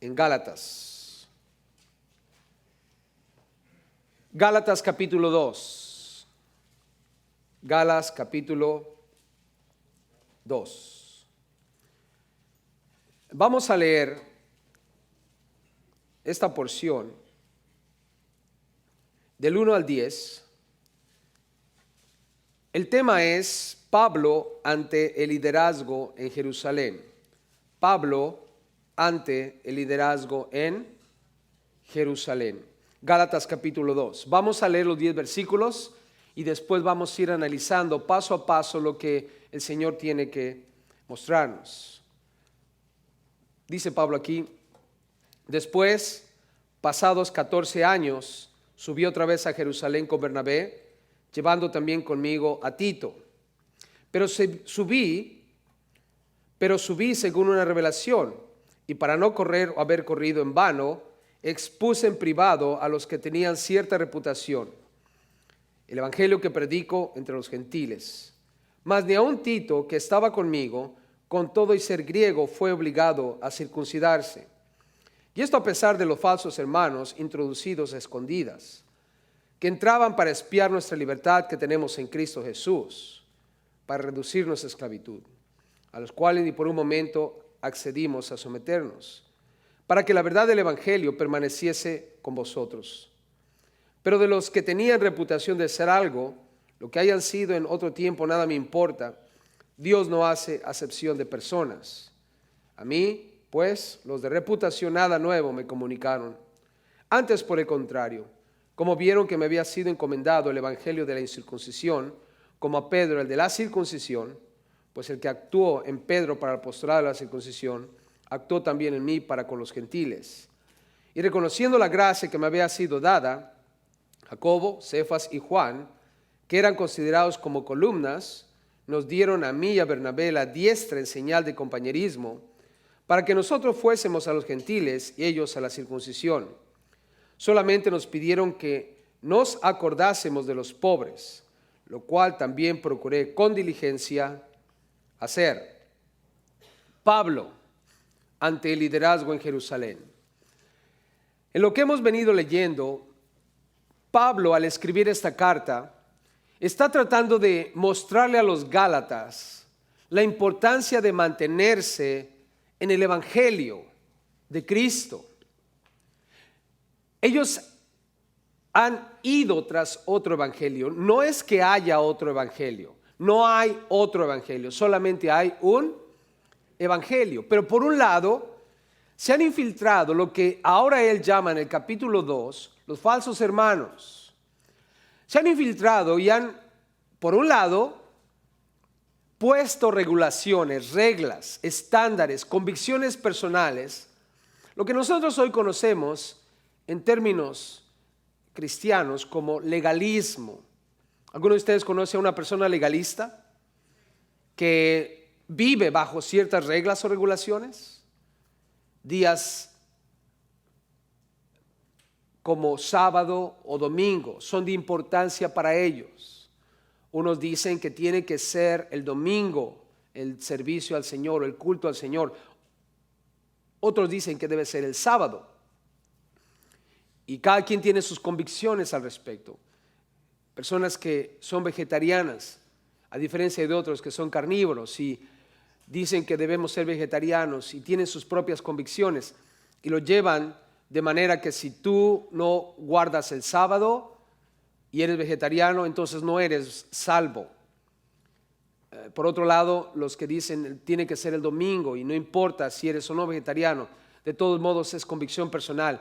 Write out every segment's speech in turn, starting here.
en Gálatas. Gálatas capítulo 2. Gálatas capítulo 2. Vamos a leer esta porción del 1 al 10. El tema es Pablo ante el liderazgo en Jerusalén. Pablo ante el liderazgo en Jerusalén. Gálatas capítulo 2. Vamos a leer los 10 versículos y después vamos a ir analizando paso a paso lo que el Señor tiene que mostrarnos. Dice Pablo aquí: después, pasados 14 años, subí otra vez a Jerusalén con Bernabé, llevando también conmigo a Tito. Pero subí según una revelación, y para no correr o haber corrido en vano, expuse en privado a los que tenían cierta reputación el evangelio que predico entre los gentiles. Mas ni aun Tito, que estaba conmigo, con todo y ser griego, fue obligado a circuncidarse. Y esto a pesar de los falsos hermanos introducidos a escondidas, que entraban para espiar nuestra libertad que tenemos en Cristo Jesús, para reducir nuestra esclavitud, a los cuales ni por un momento accedimos a someternos, para que la verdad del evangelio permaneciese con vosotros. Pero de los que tenían reputación de ser algo, lo que hayan sido en otro tiempo, nada me importa. Dios no hace acepción de personas. A mí, pues, los de reputación nada nuevo me comunicaron. Antes, por el contrario, como vieron que me había sido encomendado el evangelio de la incircuncisión, como a Pedro el de la circuncisión, pues el que actuó en Pedro para el apostolado de la circuncisión, actuó también en mí para con los gentiles. Y reconociendo la gracia que me había sido dada, Jacobo, Cefas y Juan, que eran considerados como columnas, nos dieron a mí y a Bernabé la diestra en señal de compañerismo, para que nosotros fuésemos a los gentiles y ellos a la circuncisión. Solamente nos pidieron que nos acordásemos de los pobres, lo cual también procuré con diligencia hacer. Pablo ante el liderazgo en Jerusalén. En lo que hemos venido leyendo, Pablo, al escribir esta carta, está tratando de mostrarle a los Gálatas la importancia de mantenerse en el evangelio de Cristo. Ellos han ido tras otro evangelio. No es que haya otro evangelio. No hay otro evangelio, solamente hay un evangelio. Pero por un lado, se han infiltrado lo que ahora él llama en el capítulo 2, los falsos hermanos. Se han infiltrado y han, por un lado, puesto regulaciones, reglas, estándares, convicciones personales, lo que nosotros hoy conocemos en términos cristianos como legalismo. ¿Alguno de ustedes conoce a una persona legalista que vive bajo ciertas reglas o regulaciones? Días como sábado o domingo son de importancia para ellos. Unos dicen que tiene que ser el domingo el servicio al Señor o el culto al Señor. Otros dicen que debe ser el sábado. Y cada quien tiene sus convicciones al respecto. Personas que son vegetarianas, a diferencia de otros que son carnívoros y dicen que debemos ser vegetarianos y tienen sus propias convicciones y lo llevan de manera que si tú no guardas el sábado y eres vegetariano, entonces no eres salvo. Por otro lado, los que dicen tiene que ser el domingo y no importa si eres o no vegetariano, de todos modos es convicción personal.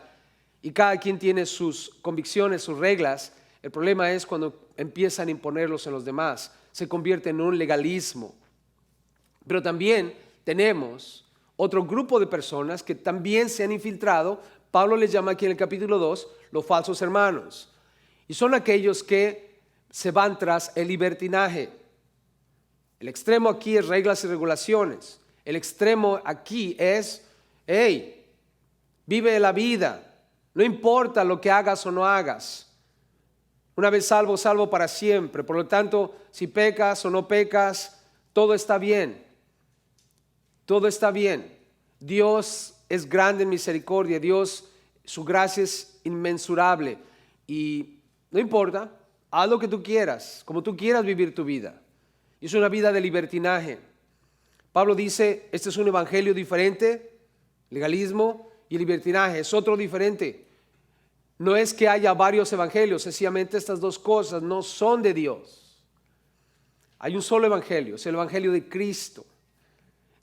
Y cada quien tiene sus convicciones, sus reglas. El problema es cuando empiezan a imponerlos en los demás. Se convierte en un legalismo. Pero también tenemos otro grupo de personas que también se han infiltrado. Pablo les llama aquí en el capítulo 2 los falsos hermanos. Y son aquellos que se van tras el libertinaje. El extremo aquí es reglas y regulaciones. El extremo aquí es, hey, vive la vida. No importa lo que hagas o no hagas. Una vez salvo, salvo para siempre. Por lo tanto, si pecas o no pecas, todo está bien. Todo está bien. Dios es grande en misericordia, Dios, su gracia es inmensurable. Y no importa, haz lo que tú quieras, como tú quieras vivir tu vida. Y es una vida de libertinaje. Pablo dice, este es un evangelio diferente, legalismo y libertinaje, es otro diferente. No es que haya varios evangelios, sencillamente estas dos cosas no son de Dios. Hay un solo evangelio, es el evangelio de Cristo.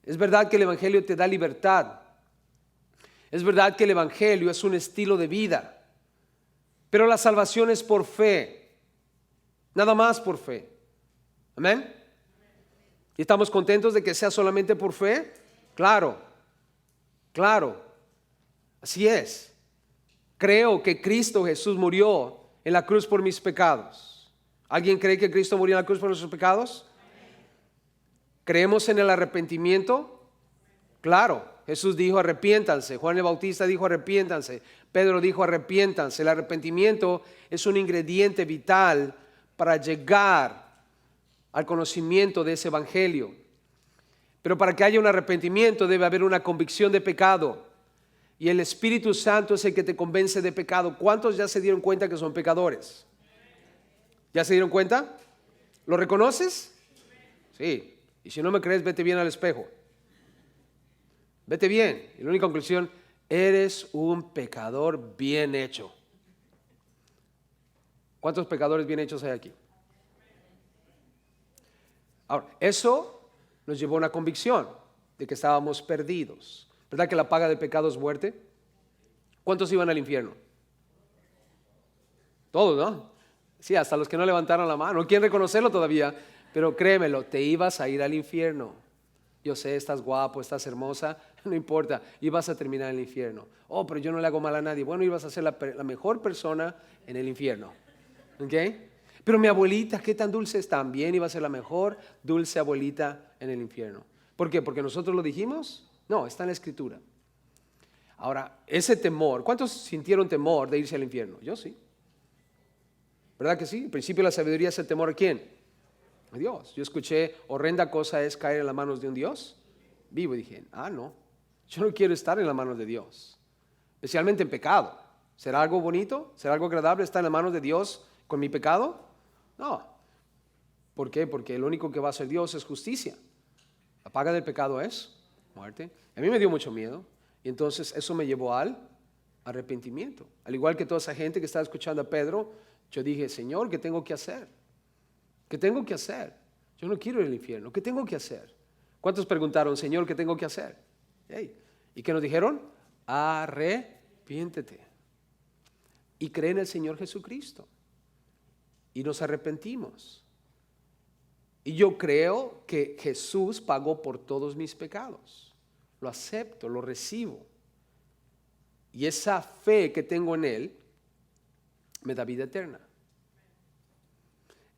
Es verdad que el evangelio te da libertad. Es verdad que el evangelio es un estilo de vida. Pero la salvación es por fe. Nada más por fe. Amén. ¿Y estamos contentos de que sea solamente por fe? Claro. Claro. Así es. Creo que Cristo Jesús murió en la cruz por mis pecados. ¿Alguien cree que Cristo murió en la cruz por nuestros pecados? ¿Creemos en el arrepentimiento? Claro. Jesús dijo arrepiéntanse. Juan el Bautista dijo arrepiéntanse. Pedro dijo arrepiéntanse. El arrepentimiento es un ingrediente vital para llegar al conocimiento de ese evangelio. Pero para que haya un arrepentimiento debe haber una convicción de pecado. Y el Espíritu Santo es el que te convence de pecado. ¿Cuántos ya se dieron cuenta que son pecadores? ¿Ya se dieron cuenta? ¿Lo reconoces? Sí. Y si no me crees, vete bien al espejo. Vete bien. Y la única conclusión, eres un pecador bien hecho. ¿Cuántos pecadores bien hechos hay aquí? Ahora, eso nos llevó a una convicción de que estábamos perdidos. ¿Verdad que la paga del pecado es muerte? ¿Cuántos iban al infierno? Todos, ¿no? Sí, hasta los que no levantaron la mano. No quieren reconocerlo todavía, pero créemelo, te ibas a ir al infierno. Yo sé, estás guapo, estás hermosa, no importa, ibas a terminar en el infierno. Oh, pero yo no le hago mal a nadie. Bueno, ibas a ser la mejor persona en el infierno. ¿Ok? Pero mi abuelita, ¿qué tan dulce es? También iba a ser la mejor dulce abuelita en el infierno. ¿Por qué? ¿Porque nosotros lo dijimos? No, está en la Escritura. Ahora, ese temor, ¿cuántos sintieron temor de irse al infierno? Yo sí. ¿Verdad que sí? El principio de la sabiduría es el temor ¿a quién? A Dios. Yo escuché, horrenda cosa es caer en las manos de un Dios vivo. Y dije, no, yo no quiero estar en las manos de Dios. Especialmente en pecado. ¿Será algo bonito? ¿Será algo agradable estar en las manos de Dios con mi pecado? No. ¿Por qué? Porque lo único que va a hacer Dios es justicia. La paga del pecado es muerte. A mí me dio mucho miedo. Y entonces eso me llevó al arrepentimiento. Al igual que toda esa gente que estaba escuchando a Pedro, yo dije, Señor, ¿qué tengo que hacer? ¿Qué tengo que hacer? Yo no quiero ir al infierno. ¿Qué tengo que hacer? ¿Cuántos preguntaron, Señor, qué tengo que hacer? Hey. ¿Y qué nos dijeron? Arrepiéntete. Y cree en el Señor Jesucristo. Y nos arrepentimos. Y yo creo que Jesús pagó por todos mis pecados. Lo acepto, lo recibo. Y esa fe que tengo en Él me da vida eterna.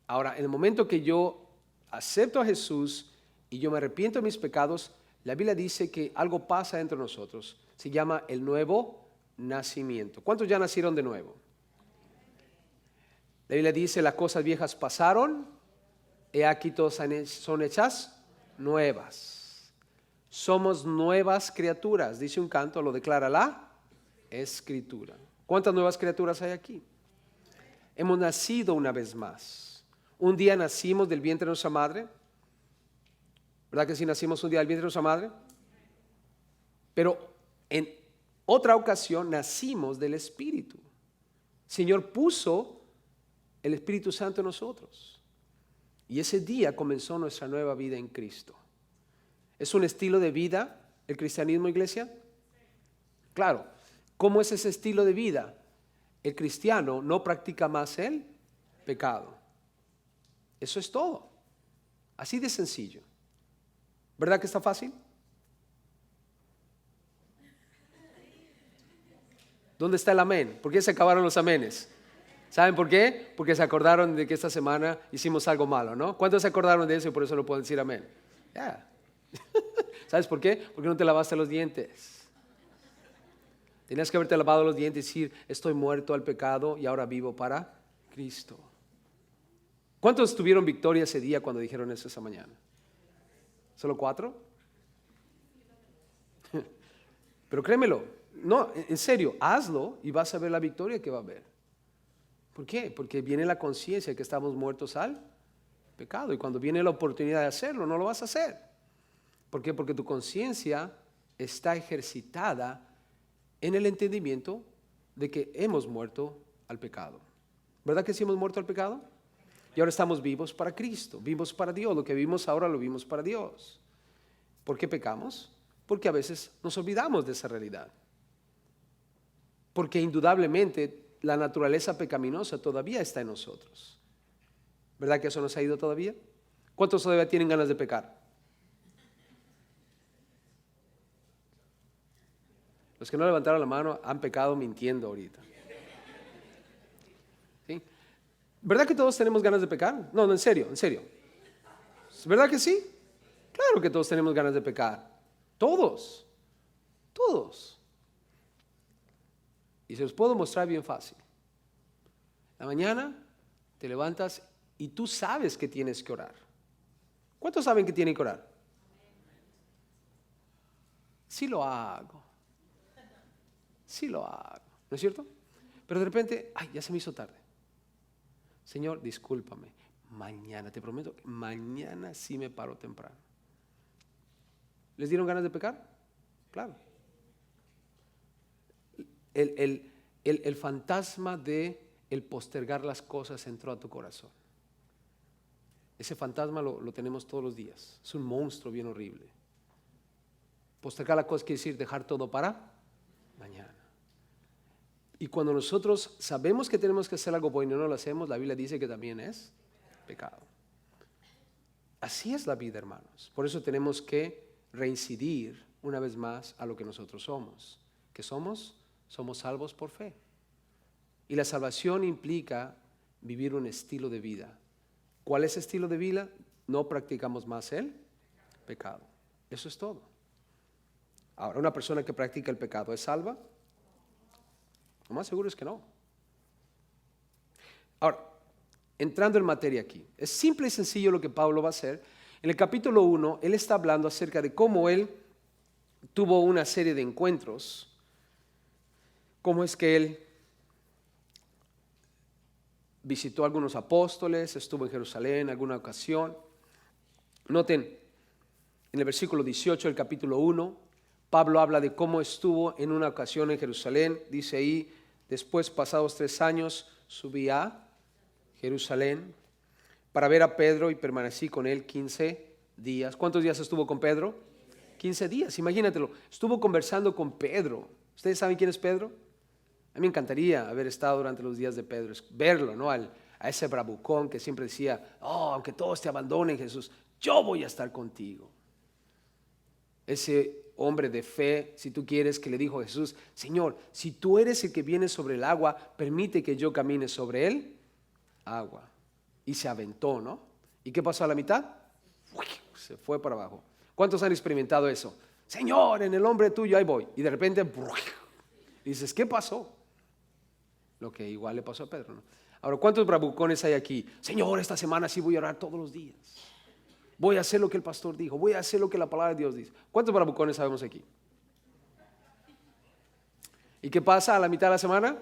Ahora, en el momento que yo acepto a Jesús y yo me arrepiento de mis pecados, la Biblia dice que algo pasa dentro de nosotros. Se llama el nuevo nacimiento. ¿Cuántos ya nacieron de nuevo? La Biblia dice, las cosas viejas pasaron, he aquí todas son hechas nuevas. Somos nuevas criaturas, dice un canto, lo declara la Escritura. ¿Cuántas nuevas criaturas hay aquí? Hemos nacido una vez más. Un día nacimos del vientre de nuestra madre. ¿Verdad que sí nacimos un día del vientre de nuestra madre? Pero en otra ocasión nacimos del Espíritu. El Señor puso el Espíritu Santo en nosotros. Y ese día comenzó nuestra nueva vida en Cristo. ¿Es un estilo de vida el cristianismo, iglesia? Claro. ¿Cómo es ese estilo de vida? El cristiano no practica más el pecado. Eso es todo. Así de sencillo. ¿Verdad que está fácil? ¿Dónde está el amén? ¿Por qué se acabaron los amenes? ¿Saben por qué? Porque se acordaron de que esta semana hicimos algo malo, ¿no? ¿Cuántos se acordaron de eso y por eso no pueden decir amén? Yeah. ¿Sabes por qué? Porque no te lavaste los dientes. Tenías que haberte lavado los dientes y decir, estoy muerto al pecado y ahora vivo para Cristo. ¿Cuántos tuvieron victoria ese día cuando dijeron eso esa mañana? ¿Solo 4? Pero créemelo, no, en serio, hazlo y vas a ver la victoria que va a haber. ¿Por qué? Porque viene la conciencia que estamos muertos al pecado, y cuando viene la oportunidad de hacerlo, no lo vas a hacer. ¿Por qué? Porque tu conciencia está ejercitada en el entendimiento de que hemos muerto al pecado. ¿Verdad que sí hemos muerto al pecado? Y ahora estamos vivos para Cristo, vivos para Dios. Lo que vimos ahora lo vimos para Dios. ¿Por qué pecamos? Porque a veces nos olvidamos de esa realidad. Porque indudablemente la naturaleza pecaminosa todavía está en nosotros. ¿Verdad que eso no se ha ido todavía? ¿Cuántos todavía tienen ganas de pecar? Los que no levantaron la mano han pecado mintiendo ahorita. ¿Sí? ¿Verdad que todos tenemos ganas de pecar? No, en serio, en serio. ¿Verdad que sí? Claro que todos tenemos ganas de pecar. Todos. Todos. Y se los puedo mostrar bien fácil. La mañana te levantas y tú sabes que tienes que orar. ¿Cuántos saben que tienen que orar? Sí lo hago. Sí lo hago. ¿No es cierto? Pero de repente, ay, ya se me hizo tarde. Señor, discúlpame. Mañana, te prometo, mañana sí me paro temprano. ¿Les dieron ganas de pecar? Claro. El fantasma de el postergar las cosas entró a tu corazón. Ese fantasma lo tenemos todos los días. Es un monstruo bien horrible. Postergar la cosa quiere decir dejar todo para mañana. Y cuando nosotros sabemos que tenemos que hacer algo bueno y no lo hacemos, la Biblia dice que también es pecado. Así es la vida, hermanos. Por eso tenemos que reincidir una vez más a lo que nosotros somos. ¿Qué somos? Somos salvos por fe. Y la salvación implica vivir un estilo de vida. ¿Cuál es el estilo de vida? No practicamos más el pecado. Eso es todo. Ahora, una persona que practica el pecado, ¿es salva? Lo más seguro es que no. Ahora, entrando en materia aquí, es simple y sencillo lo que Pablo va a hacer. En el capítulo 1, él está hablando acerca de cómo él tuvo una serie de encuentros, cómo es que él visitó a algunos apóstoles, estuvo en Jerusalén en alguna ocasión. Noten, en el versículo 18 del capítulo 1, Pablo habla de cómo estuvo en una ocasión en Jerusalén. Dice ahí, después pasados 3 años, subí a Jerusalén para ver a Pedro y permanecí con él 15 días. ¿Cuántos días estuvo con Pedro? 15 días, imagínatelo. Estuvo conversando con Pedro. ¿Ustedes saben quién es Pedro? A mí me encantaría haber estado durante los días de Pedro, verlo, ¿no? A ese bravucón que siempre decía, oh, aunque todos te abandonen, Jesús, yo voy a estar contigo. Ese hombre de fe, si tú quieres, que le dijo a Jesús, Señor, si tú eres el que viene sobre el agua, permite que yo camine sobre el agua. Y se aventó, ¿no? ¿Y qué pasó a la mitad? Se fue para abajo. ¿Cuántos han experimentado eso? Señor, en el nombre tuyo, ahí voy. Y de repente, dices, ¿qué pasó? Lo que igual le pasó a Pedro, ¿no? Ahora, ¿cuántos bravucones hay aquí? Señor, esta semana sí voy a orar todos los días. Voy a hacer lo que el pastor dijo. Voy a hacer lo que la palabra de Dios dice. ¿Cuántos bravucones sabemos aquí? ¿Y qué pasa a la mitad de la semana?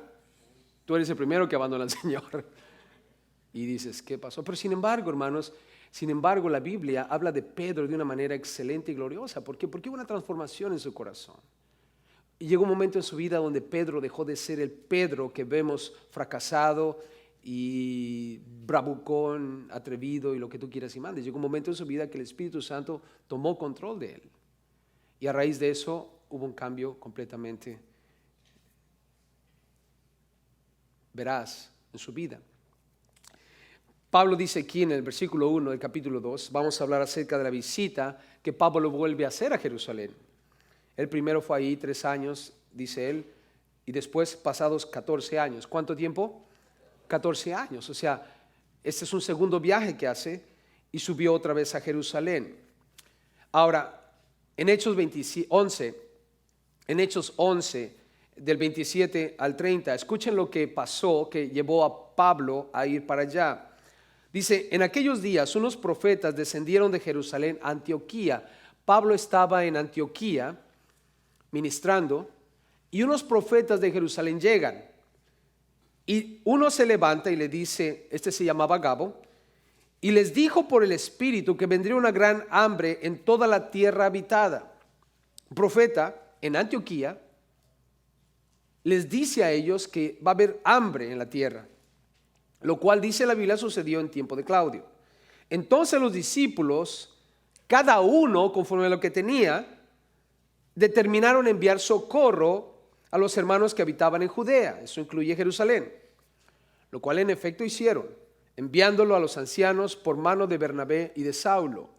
Tú eres el primero que abandona al Señor. Y dices, ¿qué pasó? Pero sin embargo, hermanos, la Biblia habla de Pedro de una manera excelente y gloriosa. ¿Por qué? Porque hubo una transformación en su corazón. Y llegó un momento en su vida donde Pedro dejó de ser el Pedro que vemos fracasado y bravucón, atrevido y lo que tú quieras y mandes. Llegó un momento en su vida que el Espíritu Santo tomó control de él. Y a raíz de eso hubo un cambio completamente veraz en su vida. Pablo dice aquí en el versículo 1 del capítulo 2, vamos a hablar acerca de la visita que Pablo vuelve a hacer a Jerusalén. El primero fue ahí 3 años, dice él, y después pasados 14 años. ¿Cuánto tiempo? 14 años. O sea, este es un segundo viaje que hace y subió otra vez a Jerusalén. Ahora, en Hechos 11, del 27 al 30, escuchen lo que pasó que llevó a Pablo a ir para allá. Dice, en aquellos días unos profetas descendieron de Jerusalén a Antioquía. Pablo estaba en Antioquía ministrando, y unos profetas de Jerusalén llegan. Y uno se levanta y le dice, este se llamaba Agabo, y les dijo por el Espíritu que vendría una gran hambre en toda la tierra habitada. Un profeta en Antioquía les dice a ellos que va a haber hambre en la tierra, lo cual dice la Biblia sucedió en tiempo de Claudio. Entonces los discípulos, cada uno conforme a lo que tenía, determinaron enviar socorro a los hermanos que habitaban en Judea, eso incluye Jerusalén, lo cual en efecto hicieron, enviándolo a los ancianos por mano de Bernabé y de Saulo.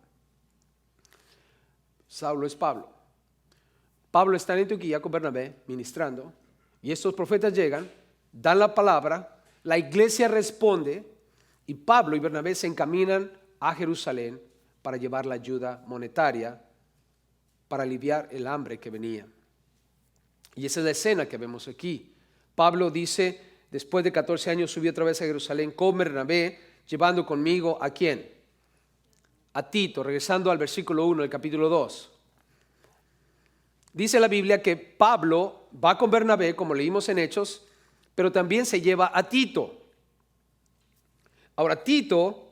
Saulo es Pablo. Pablo está en Antioquía con Bernabé ministrando, y estos profetas llegan, dan la palabra, la iglesia responde, y Pablo y Bernabé se encaminan a Jerusalén para llevar la ayuda monetaria para aliviar el hambre que venía. Y esa es la escena que vemos aquí. Pablo dice, después de 14 años subí otra vez a Jerusalén con Bernabé, llevando conmigo ¿a quién? A Tito, regresando al versículo 1 del capítulo 2. Dice la Biblia que Pablo va con Bernabé, como leímos en Hechos, pero también se lleva a Tito. Ahora Tito,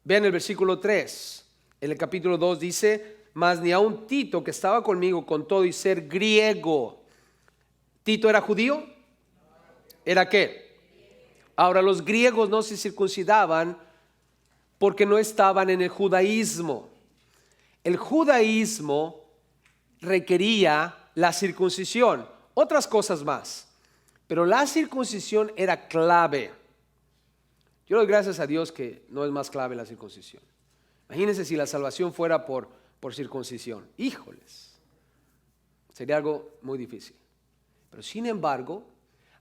vean el versículo 3, en el capítulo 2 dice, mas ni aun Tito que estaba conmigo con todo y ser griego. ¿Tito era judío? ¿Era qué? Ahora los griegos no se circuncidaban porque no estaban en el judaísmo. El judaísmo requería la circuncisión, otras cosas más, pero la circuncisión era clave. Yo doy gracias a Dios que no es más clave la circuncisión. Imagínense si la salvación fuera por circuncisión. Híjoles, sería algo muy difícil. Pero sin embargo,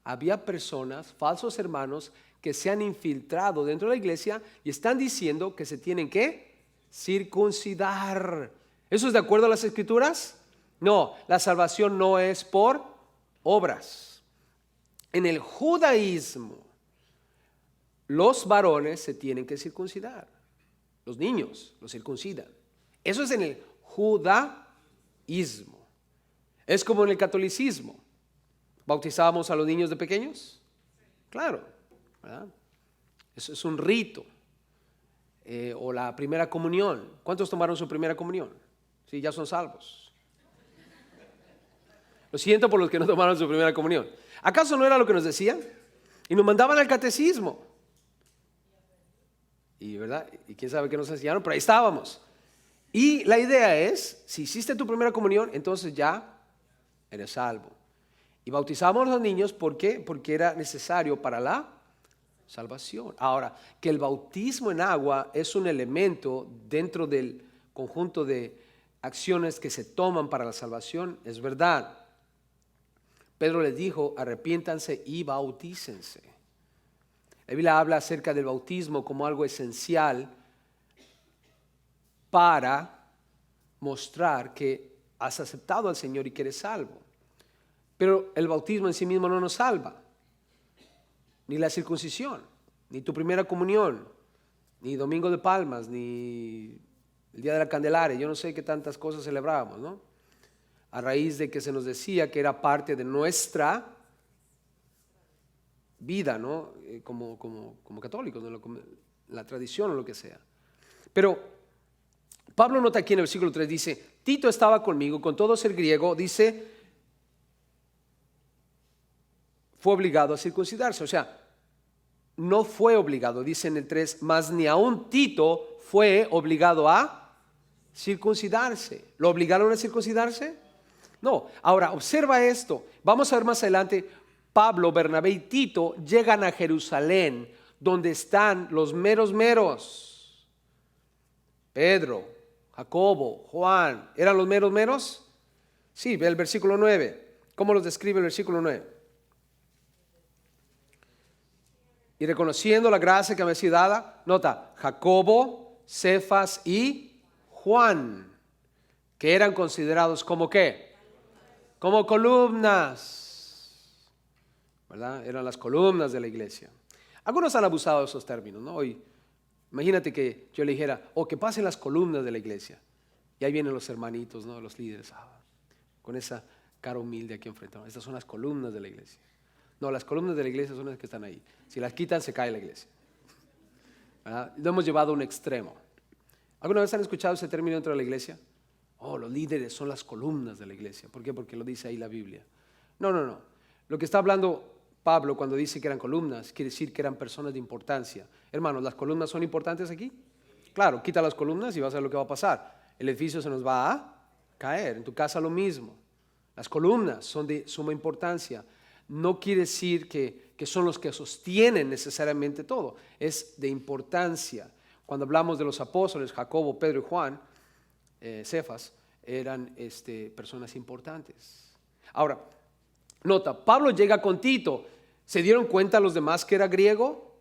había personas, falsos hermanos, que se han infiltrado dentro de la iglesia y están diciendo que se tienen que circuncidar. ¿Eso es de acuerdo a las Escrituras? No, la salvación no es por obras. En el judaísmo, los varones se tienen que circuncidar. Los niños los circuncidan. Eso es en el judaísmo. Es como en el catolicismo. ¿Bautizábamos a los niños de pequeños? Claro, ¿verdad? Eso es un rito. O la primera comunión. ¿Cuántos tomaron su primera comunión? Sí, ya son salvos. Lo siento por los que no tomaron su primera comunión. ¿Acaso no era lo que nos decían? Y nos mandaban al catecismo. Y verdad, y quién sabe qué nos enseñaron, pero ahí estábamos. Y la idea es, si hiciste tu primera comunión, entonces ya eres salvo. Y bautizamos a los niños, ¿por qué? Porque era necesario para la salvación. Ahora, que el bautismo en agua es un elemento dentro del conjunto de acciones que se toman para la salvación, es verdad. Pedro les dijo, arrepiéntanse y bautícense. La Biblia habla acerca del bautismo como algo esencial para mostrar que has aceptado al Señor y que eres salvo. Pero el bautismo en sí mismo no nos salva. Ni la circuncisión, ni tu primera comunión, ni Domingo de Palmas, ni el Día de la Candelaria. Yo no sé qué tantas cosas celebrábamos, ¿no? A raíz de que se nos decía que era parte de nuestra vida, ¿no? Como católicos, ¿no? La tradición o lo que sea. Pero Pablo nota aquí en el versículo 3, dice, Tito estaba conmigo, con todo ser griego, dice, fue obligado a circuncidarse. O sea, no fue obligado, dice en el 3, mas ni aun Tito fue obligado a circuncidarse. ¿Lo obligaron a circuncidarse? No. Ahora, observa esto. Vamos a ver más adelante, Pablo, Bernabé y Tito llegan a Jerusalén, donde están los meros meros. Pedro, Jacobo, Juan, ¿eran los meros meros? Sí, ve el versículo 9. ¿Cómo los describe el versículo 9? Y reconociendo la gracia que me ha sido dada, nota, Jacobo, Cefas y Juan, que eran considerados como ¿qué? Como columnas, ¿verdad? Eran las columnas de la iglesia. Algunos han abusado de esos términos, ¿no? Hoy, imagínate que yo le dijera, que pasen las columnas de la iglesia. Y ahí vienen los hermanitos, ¿no? Los líderes, con esa cara humilde aquí enfrente. No, estas son las columnas de la iglesia. No, las columnas de la iglesia son las que están ahí. Si las quitan, se cae la iglesia. ¿Verdad? Lo hemos llevado a un extremo. ¿Alguna vez han escuchado ese término dentro de la iglesia? Oh, los líderes son las columnas de la iglesia. ¿Por qué? Porque lo dice ahí la Biblia. No, no, no. Lo que está hablando Pablo cuando dice que eran columnas, quiere decir que eran personas de importancia. Hermanos, ¿las columnas son importantes aquí? Claro, quita las columnas y vas a ver lo que va a pasar. El edificio se nos va a caer. En tu casa lo mismo. Las columnas son de suma importancia. No quiere decir que son los que sostienen necesariamente todo. Es de importancia. Cuando hablamos de los apóstoles, Jacobo, Pedro y Juan, Cefas, eran personas importantes. Ahora, nota, Pablo llega con Tito. ¿Se dieron cuenta los demás que era griego?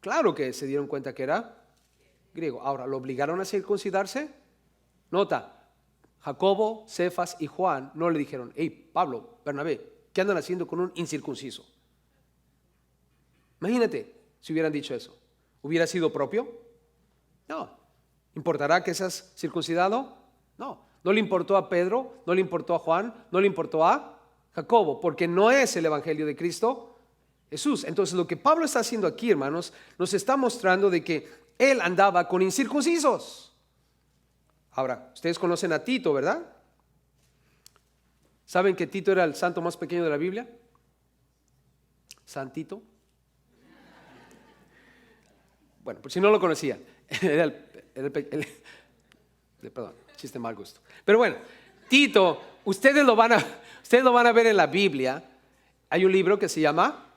Claro que se dieron cuenta que era griego. Ahora, ¿lo obligaron a circuncidarse? Nota, Jacobo, Cefas y Juan no le dijeron: hey, Pablo, Bernabé, ¿qué andan haciendo con un incircunciso? Imagínate si hubieran dicho eso. ¿Hubiera sido propio? No. ¿Importará que seas circuncidado? No. No le importó a Pedro, no le importó a Juan, no le importó a Jacobo, porque no es el evangelio de Cristo Jesús. Entonces lo que Pablo está haciendo aquí, hermanos, nos está mostrando de que él andaba con incircuncisos. Ahora, ustedes conocen a Tito, ¿verdad? ¿Saben que Tito era el santo más pequeño de la Biblia? San Tito. Bueno, por si no lo conocían, era perdón, chiste mal gusto. Pero bueno, Tito, ustedes lo van a ver en la Biblia. Hay un libro que se llama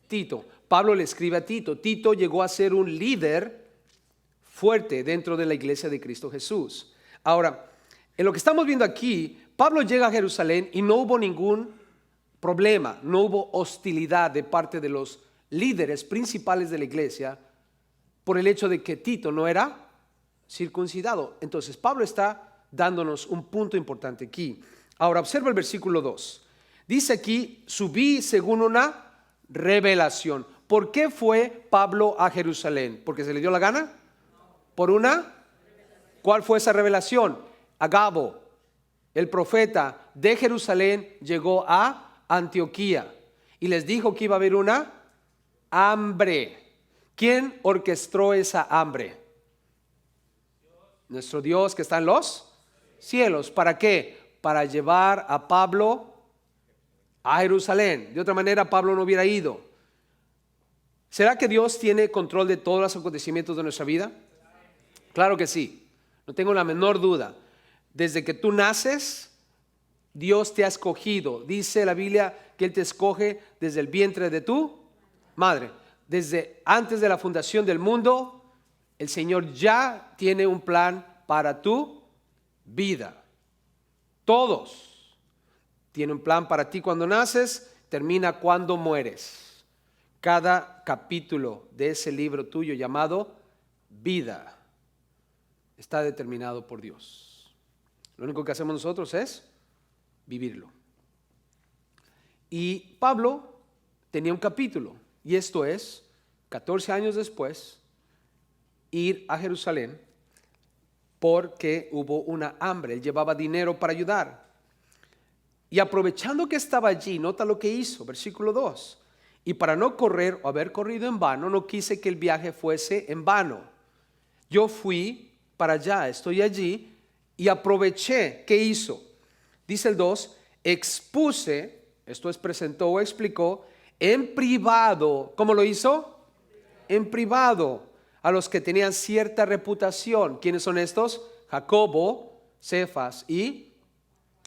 Tito. Pablo le escribe a Tito. Tito llegó a ser un líder fuerte dentro de la iglesia de Cristo Jesús. Ahora, en lo que estamos viendo aquí, Pablo llega a Jerusalén y no hubo ningún problema, no hubo hostilidad de parte de los líderes principales de la iglesia por el hecho de que Tito no era circuncidado. Entonces Pablo está dándonos un punto importante aquí. Ahora observa el versículo 2. Dice aquí: subí según una revelación. ¿Por qué fue Pablo a Jerusalén? ¿Porque se le dio la gana? ¿Por una? ¿Cuál fue esa revelación? Agabo, el profeta de Jerusalén, llegó a Antioquía y les dijo que iba a haber una hambre. ¿Quién orquestó esa hambre? Nuestro Dios que está en los cielos. ¿Para qué? Para llevar a Pablo a Jerusalén. De otra manera, Pablo no hubiera ido. ¿Será que Dios tiene control de todos los acontecimientos de nuestra vida? Claro que sí. No tengo la menor duda. Desde que tú naces, Dios te ha escogido. Dice la Biblia que Él te escoge desde el vientre de tu madre. Desde antes de la fundación del mundo, el Señor ya tiene un plan para tu vida. Todos tienen un plan para ti cuando naces, termina cuando mueres. Cada capítulo de ese libro tuyo llamado vida está determinado por Dios. Lo único que hacemos nosotros es vivirlo. Y Pablo tenía un capítulo, y esto es, 14 años después, ir a Jerusalén porque hubo una hambre. Él llevaba dinero para ayudar. Y aprovechando que estaba allí, nota lo que hizo, versículo 2. Y para no correr o haber corrido en vano, no quise que el viaje fuese en vano. Yo fui para allá, estoy allí y aproveché. ¿Qué hizo? Dice el 2, expuse, esto es presentó o explicó, en privado. ¿Cómo lo hizo? En privado, a los que tenían cierta reputación. ¿Quiénes son estos? Jacobo, Cefas y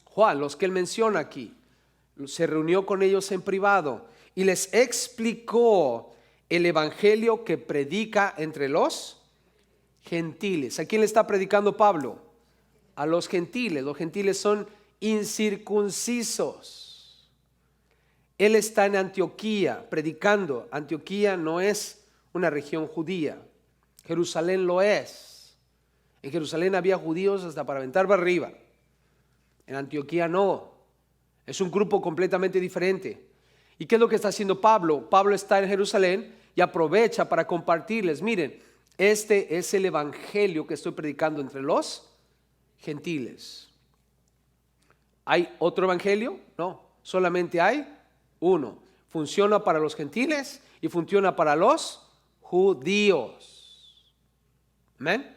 Juan, los que él menciona aquí. Se reunió con ellos en privado y les explicó el evangelio que predica entre los gentiles. ¿A quién le está predicando Pablo? A los gentiles. Los gentiles son incircuncisos. Él está en Antioquía predicando. Antioquía no es una región judía. Jerusalén lo es. En Jerusalén había judíos hasta para aventar para arriba. En Antioquía no. Es un grupo completamente diferente. ¿Y qué es lo que está haciendo Pablo? Pablo está en Jerusalén y aprovecha para compartirles. Miren, este es el evangelio que estoy predicando entre los gentiles. ¿Hay otro evangelio? No, solamente hay uno. Funciona para los gentiles y funciona para los judíos. ¿Amén?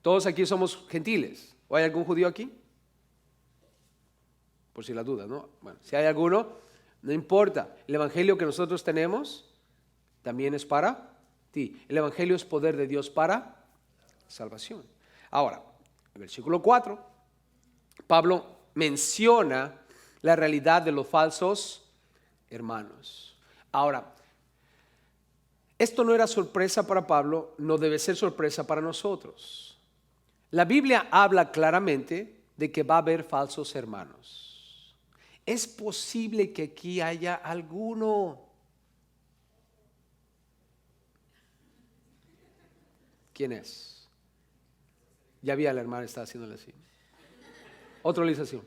Todos aquí somos gentiles. ¿O hay algún judío aquí? Por si las dudas, ¿no? Bueno, si hay alguno, no importa. El evangelio que nosotros tenemos también es para ti. El evangelio es poder de Dios para salvación. Ahora, en el versículo 4, Pablo menciona la realidad de los falsos hermanos. Ahora, esto no era sorpresa para Pablo, no debe ser sorpresa para nosotros. La Biblia habla claramente de que va a haber falsos hermanos. Es posible que aquí haya alguno. ¿Quién es? Ya vi a la hermana, está haciéndole así. Otra realización.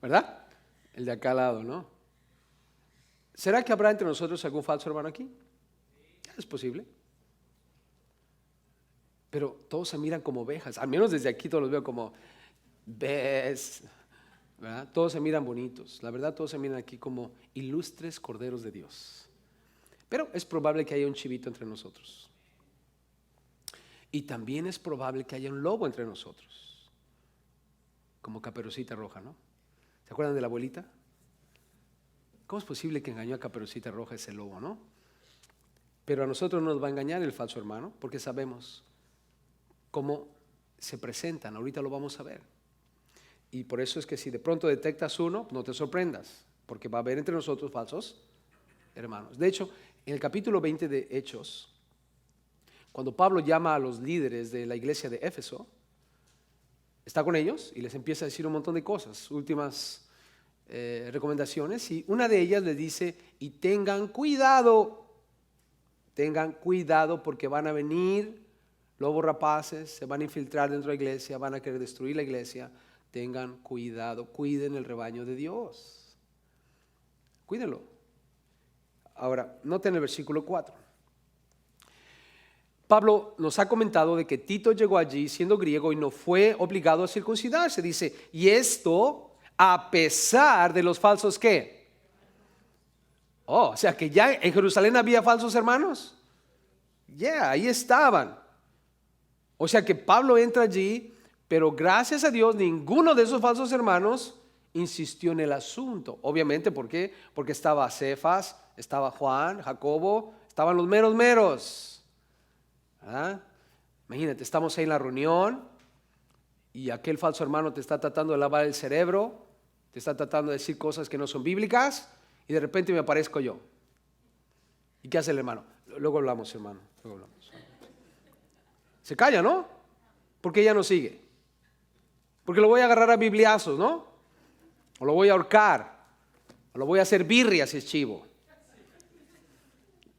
¿Verdad? El de acá al lado, ¿no? ¿Será que habrá entre nosotros algún falso hermano aquí? Es posible. Pero todos se miran como ovejas. Al menos desde aquí todos los veo como ves, ¿verdad? Todos se miran bonitos. La verdad, todos se miran aquí como ilustres corderos de Dios. Pero es probable que haya un chivito entre nosotros. Y también es probable que haya un lobo entre nosotros. Como Caperucita Roja, ¿no? ¿Se acuerdan de la abuelita? ¿Cómo es posible que engañó a Caperucita Roja ese lobo, no? Pero a nosotros nos va a engañar el falso hermano, porque sabemos cómo se presentan. Ahorita lo vamos a ver. Y por eso es que si de pronto detectas uno, no te sorprendas, porque va a haber entre nosotros falsos hermanos. De hecho, en el capítulo 20 de Hechos, cuando Pablo llama a los líderes de la iglesia de Éfeso, está con ellos y les empieza a decir un montón de cosas, últimas recomendaciones, y una de ellas les dice: y tengan cuidado porque van a venir lobos rapaces, se van a infiltrar dentro de la iglesia, van a querer destruir la iglesia. Tengan cuidado, cuiden el rebaño de Dios, cuídenlo. Ahora, noten el versículo 4. Pablo nos ha comentado de que Tito llegó allí siendo griego y no fue obligado a circuncidarse. Dice, y esto a pesar de los falsos ¿qué? O sea que ya en Jerusalén había falsos hermanos. Ahí estaban. O sea que Pablo entra allí, pero gracias a Dios ninguno de esos falsos hermanos insistió en el asunto. Obviamente, ¿por qué? Porque estaba Cefas, estaba Juan, Jacobo, estaban los meros. ¿Ah? Imagínate, estamos ahí en la reunión y aquel falso hermano te está tratando de lavar el cerebro, te está tratando de decir cosas que no son bíblicas, y de repente me aparezco yo. ¿Y qué hace el hermano? Luego hablamos, hermano, luego hablamos. Se calla, ¿no? Porque ella no sigue. Porque lo voy a agarrar a bibliazos, ¿no? O lo voy a ahorcar, o lo voy a hacer birria si es chivo.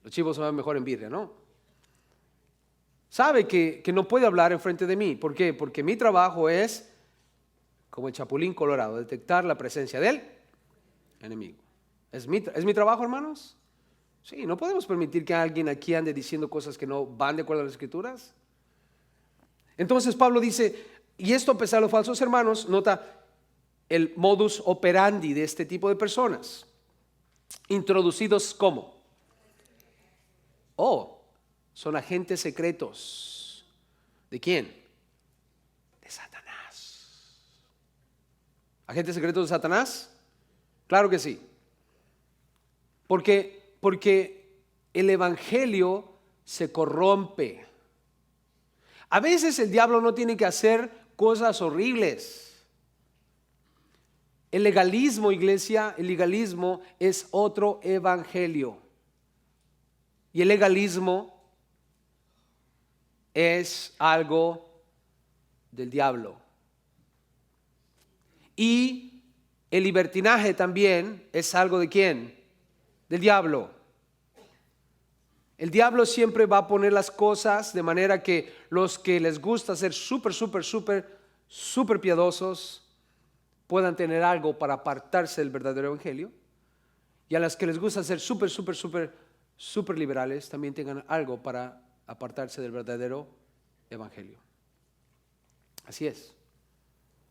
Los chivos se van mejor en birria, ¿no? Sabe que no puede hablar enfrente de mí. ¿Por qué? Porque mi trabajo es, como el chapulín colorado, detectar la presencia del enemigo. ¿Es mi trabajo, hermanos? Sí, no podemos permitir que alguien aquí ande diciendo cosas que no van de acuerdo a las Escrituras. Entonces Pablo dice, y esto a pesar de los falsos hermanos, nota el modus operandi de este tipo de personas. Introducidos ¿cómo? Son agentes secretos. ¿De quién? De Satanás. ¿Agentes secretos de Satanás? Claro que sí. Porque el evangelio se corrompe. A veces el diablo no tiene que hacer cosas horribles. El legalismo, iglesia, el legalismo es otro evangelio. Y el legalismo es algo del diablo. Y el libertinaje también es algo ¿de quién? Del diablo. El diablo siempre va a poner las cosas de manera que los que les gusta ser súper piadosos puedan tener algo para apartarse del verdadero evangelio, y a las que les gusta ser súper liberales también tengan algo para apartarse del verdadero evangelio. Así es.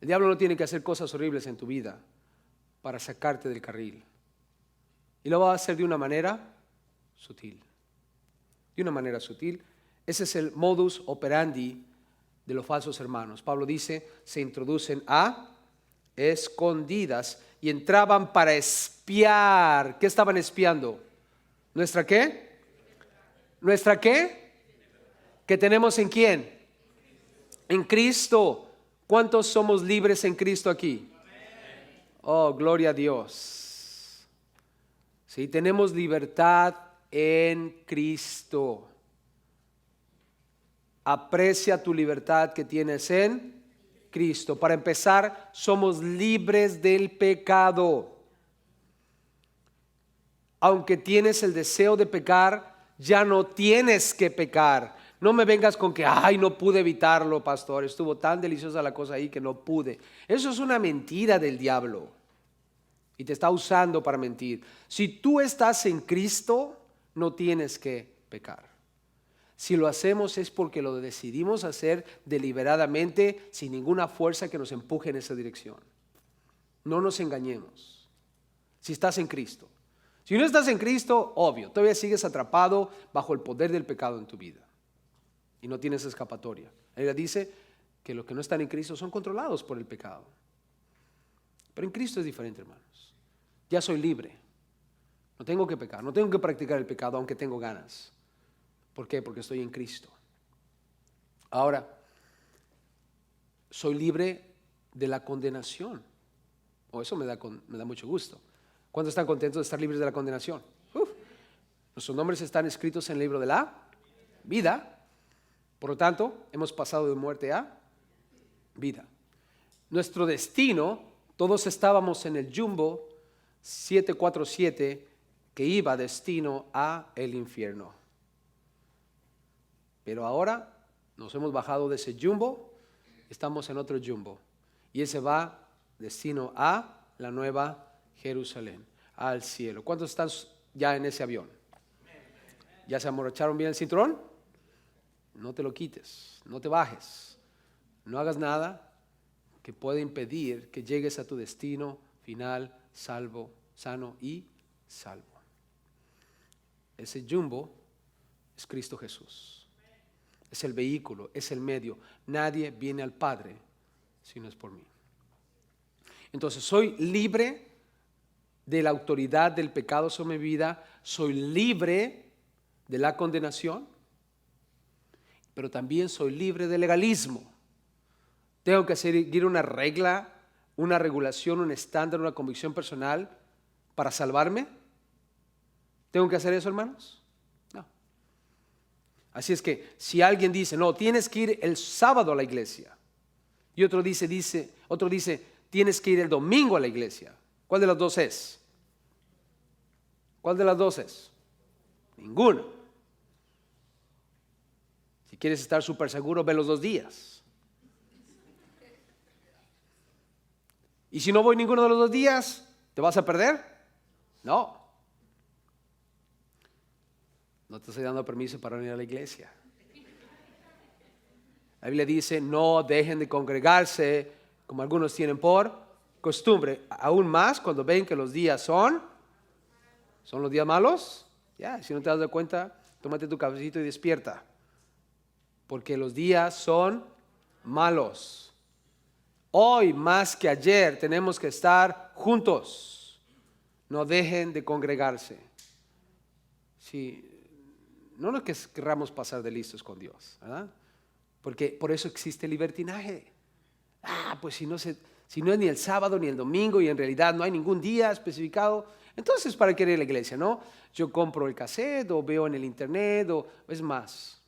El diablo no tiene que hacer cosas horribles en tu vida para sacarte del carril. Y lo va a hacer de una manera sutil. De una manera sutil. Ese es el modus operandi de los falsos hermanos. Pablo dice, se introducen a escondidas y entraban para espiar. ¿Qué estaban espiando? ¿Nuestra qué? ¿Nuestra qué? ¿Qué tenemos en quién? En Cristo. ¿Cuántos somos libres en Cristo aquí? Oh, gloria a Dios. Sí, tenemos libertad en Cristo. Aprecia tu libertad que tienes en Cristo. Para empezar, somos libres del pecado. Aunque tienes el deseo de pecar, ya no tienes que pecar. No me vengas con que, ay, no pude evitarlo, pastor. Estuvo tan deliciosa la cosa ahí que no pude. Eso es una mentira del diablo. Y te está usando para mentir. Si tú estás en Cristo, no tienes que pecar. Si lo hacemos es porque lo decidimos hacer deliberadamente, sin ninguna fuerza que nos empuje en esa dirección. No nos engañemos. Si estás en Cristo. Si no estás en Cristo, obvio, todavía sigues atrapado bajo el poder del pecado en tu vida. Y no tienes escapatoria. Ella dice que los que no están en Cristo son controlados por el pecado. Pero en Cristo es diferente, hermanos. Ya soy libre. No tengo que pecar, no tengo que practicar el pecado aunque tengo ganas. ¿Por qué? Porque estoy en Cristo. Ahora, soy libre de la condenación. Eso me da mucho gusto. ¿Cuántos están contentos de estar libres de la condenación? Nuestros nombres están escritos en el libro de la vida. Por lo tanto, hemos pasado de muerte a vida. Nuestro destino, todos estábamos en el Jumbo 747 que iba destino a el infierno. Pero ahora nos hemos bajado de ese Jumbo, estamos en otro Jumbo. Y ese va destino a la nueva Jerusalén, al cielo. ¿Cuántos están ya en ese avión? ¿Ya se amorracharon bien el cinturón? No te lo quites, no te bajes, no hagas nada que pueda impedir que llegues a tu destino final, salvo, sano y salvo. Ese Jumbo es Cristo Jesús. Es el vehículo, es el medio. Nadie viene al Padre si no es por mí. Entonces, soy libre de la autoridad del pecado sobre mi vida. Soy libre de la condenación. Pero también soy libre del legalismo. Tengo que seguir una regla, una regulación, un estándar, una convicción personal para salvarme. ¿Tengo que hacer eso, hermanos? Así es que si alguien dice, no, tienes que ir el sábado a la iglesia, y otro dice, tienes que ir el domingo a la iglesia, ¿cuál de las dos es? ¿Cuál de las dos es? Ninguna. Si quieres estar súper seguro, ve los 2 días. Y si no voy ninguno de los 2 días, ¿te vas a perder? No. No te estoy dando permiso para venir a la iglesia. La Biblia dice, no dejen de congregarse como algunos tienen por costumbre. Aún más cuando ven que los días son los días malos. Ya, si no te das cuenta, tómate tu cafecito y despierta. Porque los días son malos. Hoy más que ayer tenemos que estar juntos. No dejen de congregarse. Sí. No nos querramos pasar de listos con Dios, ¿verdad? Porque por eso existe el libertinaje. Pues si no es ni el sábado ni el domingo y en realidad no hay ningún día especificado, entonces ¿para qué ir a la iglesia, no? Yo compro el cassette o veo en el internet o es más.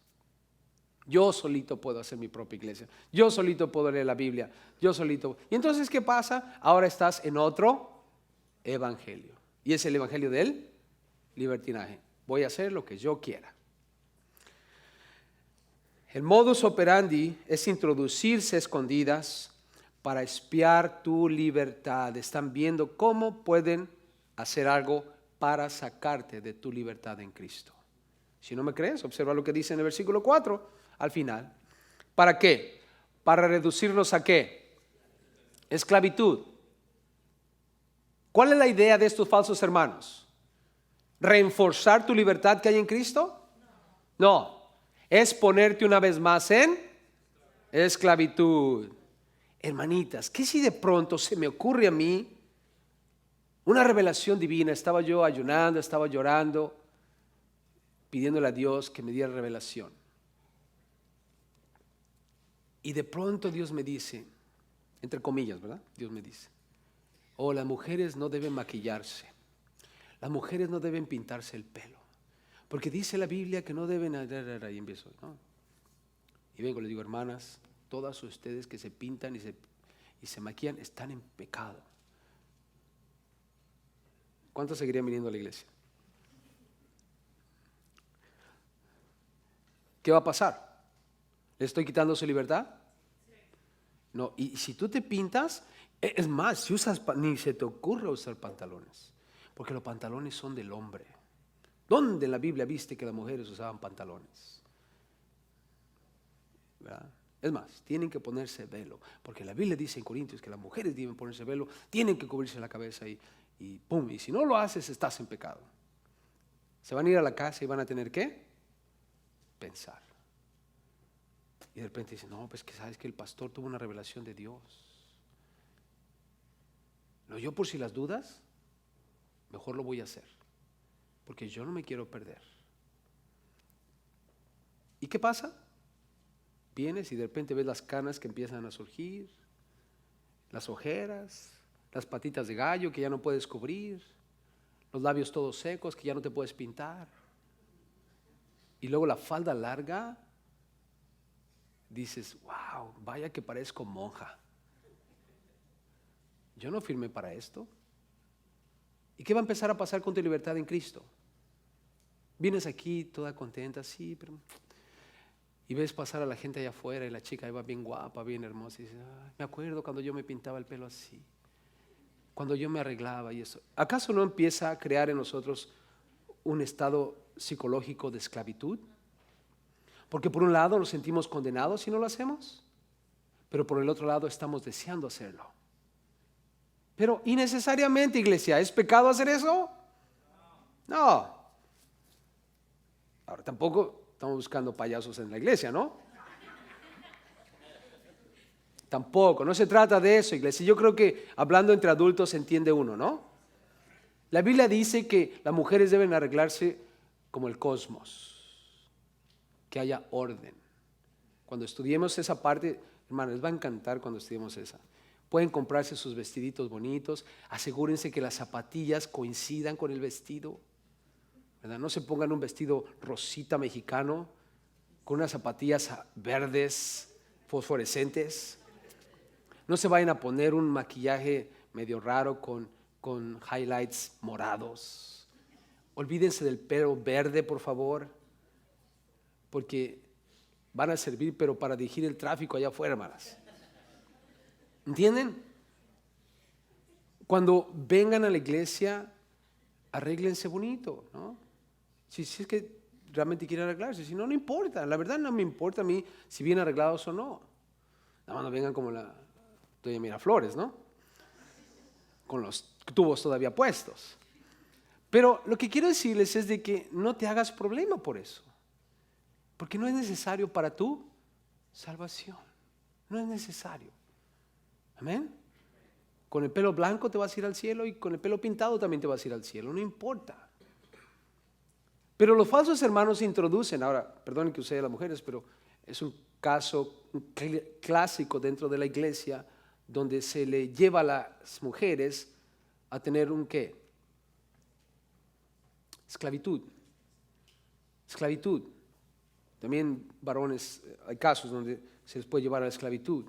Yo solito puedo hacer mi propia iglesia. Yo solito puedo leer la Biblia. Yo solito. Y entonces, ¿qué pasa? Ahora estás en otro evangelio. Y es el evangelio del libertinaje. Voy a hacer lo que yo quiera. El modus operandi es introducirse a escondidas para espiar tu libertad. Están viendo cómo pueden hacer algo para sacarte de tu libertad en Cristo. Si no me crees, observa lo que dice en el versículo 4 al final. ¿Para qué? Para reducirnos a qué. Esclavitud. ¿Cuál es la idea de estos falsos hermanos? ¿Reforzar tu libertad que hay en Cristo? No. Es ponerte una vez más en esclavitud. Hermanitas, ¿qué si de pronto se me ocurre a mí una revelación divina? Estaba yo ayunando, estaba llorando, pidiéndole a Dios que me diera revelación. Y de pronto Dios me dice, entre comillas, ¿verdad? Dios me dice, oh, las mujeres no deben maquillarse, las mujeres no deben pintarse el pelo, porque dice la Biblia que no deben, y empiezo, ¿no? Y vengo, les digo, hermanas, todas ustedes que se pintan y se maquillan están en pecado. ¿Cuántos seguirían viniendo a la iglesia? ¿Qué va a pasar? ¿Le estoy quitando su libertad? No, y si tú te pintas, es más, si usas, ni se te ocurre usar pantalones, porque los pantalones son del hombre. ¿Dónde en la Biblia viste que las mujeres usaban pantalones? ¿Verdad? Es más, tienen que ponerse velo, porque la Biblia dice en Corintios que las mujeres deben ponerse velo, tienen que cubrirse la cabeza y pum, y si no lo haces estás en pecado. Se van a ir a la casa y van a tener que pensar. Y de repente dicen, no, pues que sabes que el pastor tuvo una revelación de Dios. No, yo por si las dudas, mejor lo voy a hacer, porque yo no me quiero perder. ¿Y qué pasa? Vienes y de repente ves las canas que empiezan a surgir, las ojeras, las patitas de gallo que ya no puedes cubrir, los labios todos secos que ya no te puedes pintar. Y luego la falda larga, dices, wow, vaya que parezco monja. Yo no firmé para esto. ¿Y qué va a empezar a pasar con tu libertad en Cristo? Vienes aquí toda contenta, sí, pero... Y ves pasar a la gente allá afuera y la chica ahí va bien guapa, bien hermosa. Y dices, me acuerdo cuando yo me pintaba el pelo así, cuando yo me arreglaba y eso. ¿Acaso no empieza a crear en nosotros un estado psicológico de esclavitud? Porque por un lado nos sentimos condenados si no lo hacemos, pero por el otro lado estamos deseando hacerlo. Pero innecesariamente, iglesia, ¿es pecado hacer eso? No. Ahora tampoco estamos buscando payasos en la iglesia, ¿no? Tampoco, no se trata de eso, iglesia. Yo creo que hablando entre adultos se entiende uno, ¿no? La Biblia dice que las mujeres deben arreglarse como el cosmos, que haya orden. Cuando estudiemos esa parte, hermanos, les va a encantar cuando estudiemos esa. Pueden comprarse sus vestiditos bonitos, asegúrense que las zapatillas coincidan con el vestido, ¿verdad? No se pongan un vestido rosita mexicano con unas zapatillas verdes fosforescentes. No se vayan a poner un maquillaje medio raro con highlights morados. Olvídense del pelo verde, por favor, porque van a servir pero para dirigir el tráfico allá afuera, hermanas. ¿Entienden? Cuando vengan a la iglesia, arréglense bonito, ¿no? Si es que realmente quieren arreglarse, si no, no importa. La verdad no me importa a mí si vienen arreglados o no. Nada más no vengan como la doña Miraflores, ¿no? Con los tubos todavía puestos. Pero lo que quiero decirles es de que no te hagas problema por eso, porque no es necesario para tu salvación. No es necesario. Amén. Con el pelo blanco te vas a ir al cielo y con el pelo pintado también te vas a ir al cielo, no importa. Pero los falsos hermanos introducen, ahora, perdonen que use a las mujeres, pero es un caso clásico dentro de la iglesia donde se le lleva a las mujeres a tener un ¿qué? Esclavitud. Esclavitud. También varones, hay casos donde se les puede llevar a la esclavitud.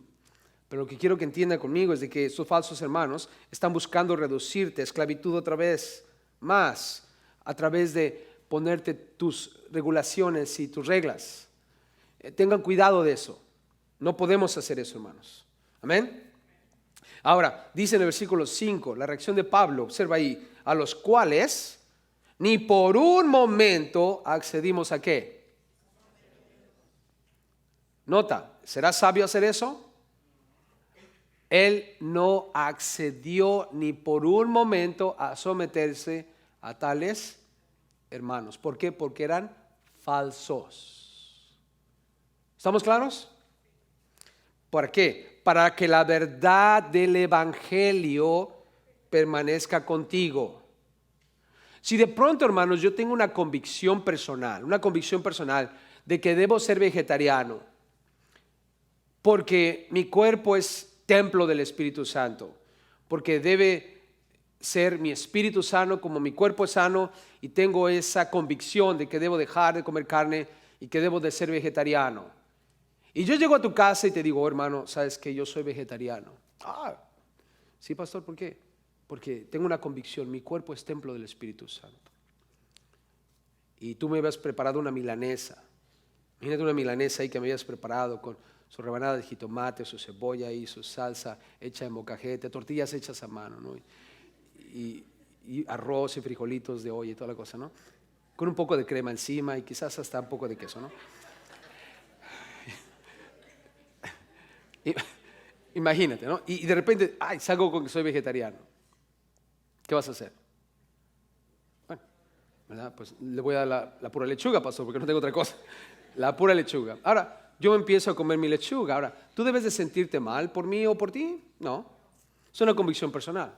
Pero lo que quiero que entiendan conmigo es de que estos falsos hermanos están buscando reducirte a esclavitud otra vez más a través de ponerte tus regulaciones y tus reglas. Tengan cuidado de eso. No podemos hacer eso, hermanos. Amén. Ahora, dice en el versículo 5, la reacción de Pablo, observa ahí, a los cuales ni por un momento accedimos a ¿qué? Nota, ¿será sabio hacer eso? Él no accedió ni por un momento a someterse a tales hermanos. ¿Por qué? Porque eran falsos. ¿Estamos claros? ¿Para qué? Para que la verdad del evangelio permanezca contigo. Si de pronto, hermanos, yo tengo una convicción personal de que debo ser vegetariano, porque mi cuerpo es templo del Espíritu Santo, porque debe ser mi espíritu sano como mi cuerpo es sano, y tengo esa convicción de que debo dejar de comer carne y que debo de ser vegetariano. Y yo llego a tu casa y te digo, hermano, ¿sabes que yo soy vegetariano? Sí, pastor, ¿por qué? Porque tengo una convicción, mi cuerpo es templo del Espíritu Santo. Y tú me habías preparado una milanesa. Imagínate una milanesa ahí que me habías preparado con su rebanada de jitomate, su cebolla y su salsa hecha en molcajete, tortillas hechas a mano, ¿no? Y arroz y frijolitos de olla y toda la cosa, ¿no? Con un poco de crema encima y quizás hasta un poco de queso, ¿no? Imagínate, ¿no? Y de repente, salgo con que soy vegetariano. ¿Qué vas a hacer? Bueno, ¿verdad? Pues le voy a dar la pura lechuga, pastor, porque no tengo otra cosa. La pura lechuga. Ahora, yo empiezo a comer mi lechuga. Ahora, ¿tú debes de sentirte mal por mí o por ti? No. Es una convicción personal.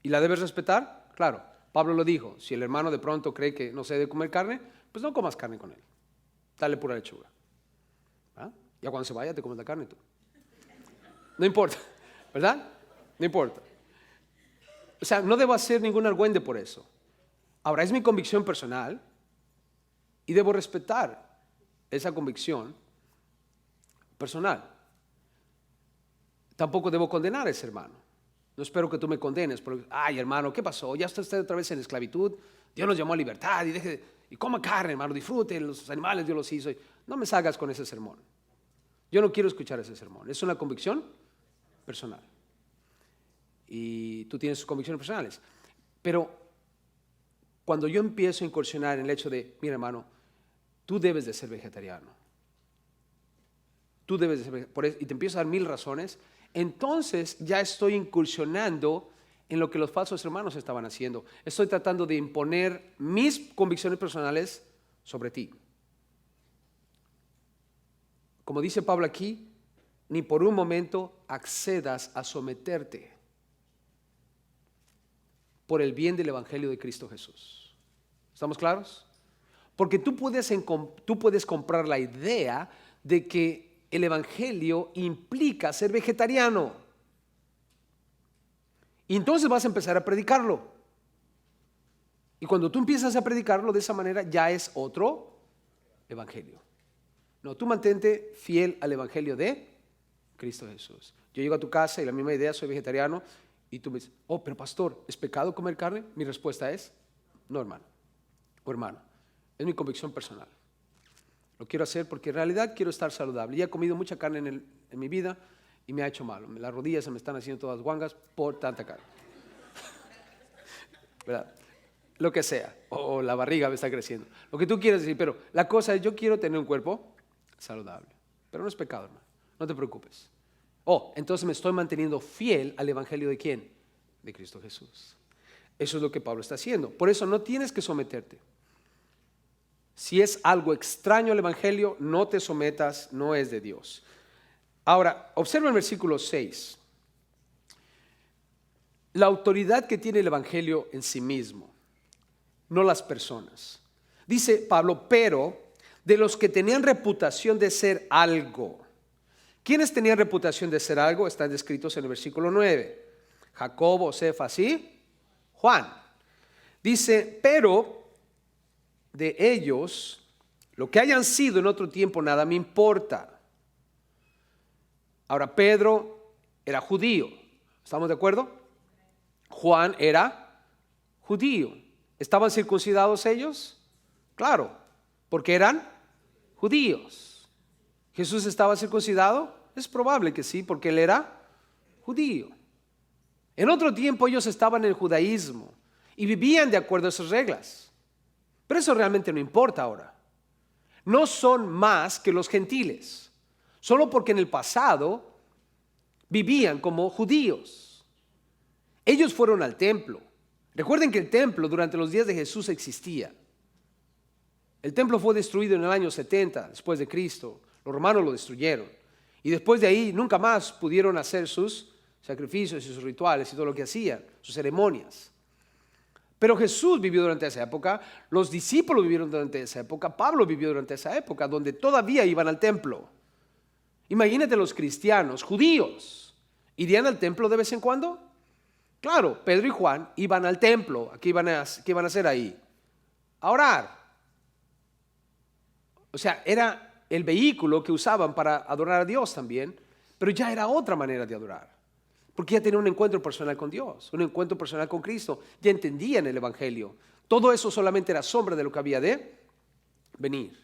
¿Y la debes respetar? Claro. Pablo lo dijo. Si el hermano de pronto cree que no se debe comer carne, pues no comas carne con él. Dale pura lechuga. ¿Ah? Ya cuando se vaya te comes la carne tú. No importa, ¿verdad? No importa. O sea, no debo hacer ningún argüende por eso. Ahora, es mi convicción personal y debo respetar esa convicción personal. Tampoco debo condenar a ese hermano. No espero que tú me condenes porque, hermano, ¿qué pasó? Ya está usted otra vez en esclavitud. Dios nos llamó a libertad y coma carne, hermano, disfrute, los animales Dios los hizo. No me salgas con ese sermón. Yo no quiero escuchar ese sermón. Es una convicción personal. Y tú tienes tus convicciones personales. Pero cuando yo empiezo a incursionar en el hecho de, mira, hermano, tú debes de ser vegetariano. Tú debes de ser vegetariano. Y te empiezo a dar 1000 razones. Entonces ya estoy incursionando en lo que los falsos hermanos estaban haciendo. Estoy tratando de imponer mis convicciones personales sobre ti. Como dice Pablo aquí, ni por un momento accedas a someterte por el bien del Evangelio de Cristo Jesús. ¿Estamos claros? Porque tú puedes comprar la idea de que el Evangelio implica ser vegetariano. Y entonces vas a empezar a predicarlo. Y cuando tú empiezas a predicarlo de esa manera, ya es otro Evangelio. No, tú mantente fiel al Evangelio de Cristo Jesús. Yo llego a tu casa y la misma idea, soy vegetariano, y tú me dices, pero pastor, ¿es pecado comer carne? Mi respuesta es, no, hermano o hermana, es mi convicción personal. Lo quiero hacer porque en realidad quiero estar saludable. Ya he comido mucha carne en mi vida y me ha hecho malo. Las rodillas se me están haciendo todas guangas por tanta carne. ¿Verdad? Lo que sea, o la barriga me está creciendo. Lo que tú quieres decir, pero la cosa es, yo quiero tener un cuerpo saludable. Pero no es pecado, hermano. No te preocupes. Entonces me estoy manteniendo fiel al Evangelio de ¿quién? De Cristo Jesús. Eso es lo que Pablo está haciendo. Por eso no tienes que someterte. Si es algo extraño al Evangelio, no te sometas, no es de Dios. Ahora, observa el versículo 6. La autoridad que tiene el Evangelio en sí mismo, no las personas. Dice Pablo, pero de los que tenían reputación de ser algo. ¿Quiénes tenían reputación de ser algo? Están descritos en el versículo 9. Jacobo, Cefas y Juan. Dice, pero de ellos, lo que hayan sido en otro tiempo, nada me importa. Ahora, Pedro era judío. ¿Estamos de acuerdo? Juan era judío. ¿Estaban circuncidados ellos? Claro, porque eran judíos. ¿Jesús estaba circuncidado? Es probable que sí, porque él era judío. En otro tiempo ellos estaban en el judaísmo y vivían de acuerdo a esas reglas. Pero eso realmente no importa ahora. No son más que los gentiles. Solo porque en el pasado vivían como judíos. Ellos fueron al templo. Recuerden que el templo durante los días de Jesús existía. El templo fue destruido en el año 70 después de Cristo. Los romanos lo destruyeron. Y después de ahí nunca más pudieron hacer sus sacrificios y sus rituales y todo lo que hacían, sus ceremonias. Pero Jesús vivió durante esa época, los discípulos vivieron durante esa época, Pablo vivió durante esa época, donde todavía iban al templo. Imagínate los cristianos, judíos, ¿irían al templo de vez en cuando? Claro, Pedro y Juan iban al templo. ¿Qué iban a hacer ahí? A orar. O sea, era el vehículo que usaban para adorar a Dios también, pero ya era otra manera de adorar. Porque ya tenían un encuentro personal con Dios, un encuentro personal con Cristo, ya entendían el Evangelio. Todo eso solamente era sombra de lo que había de venir.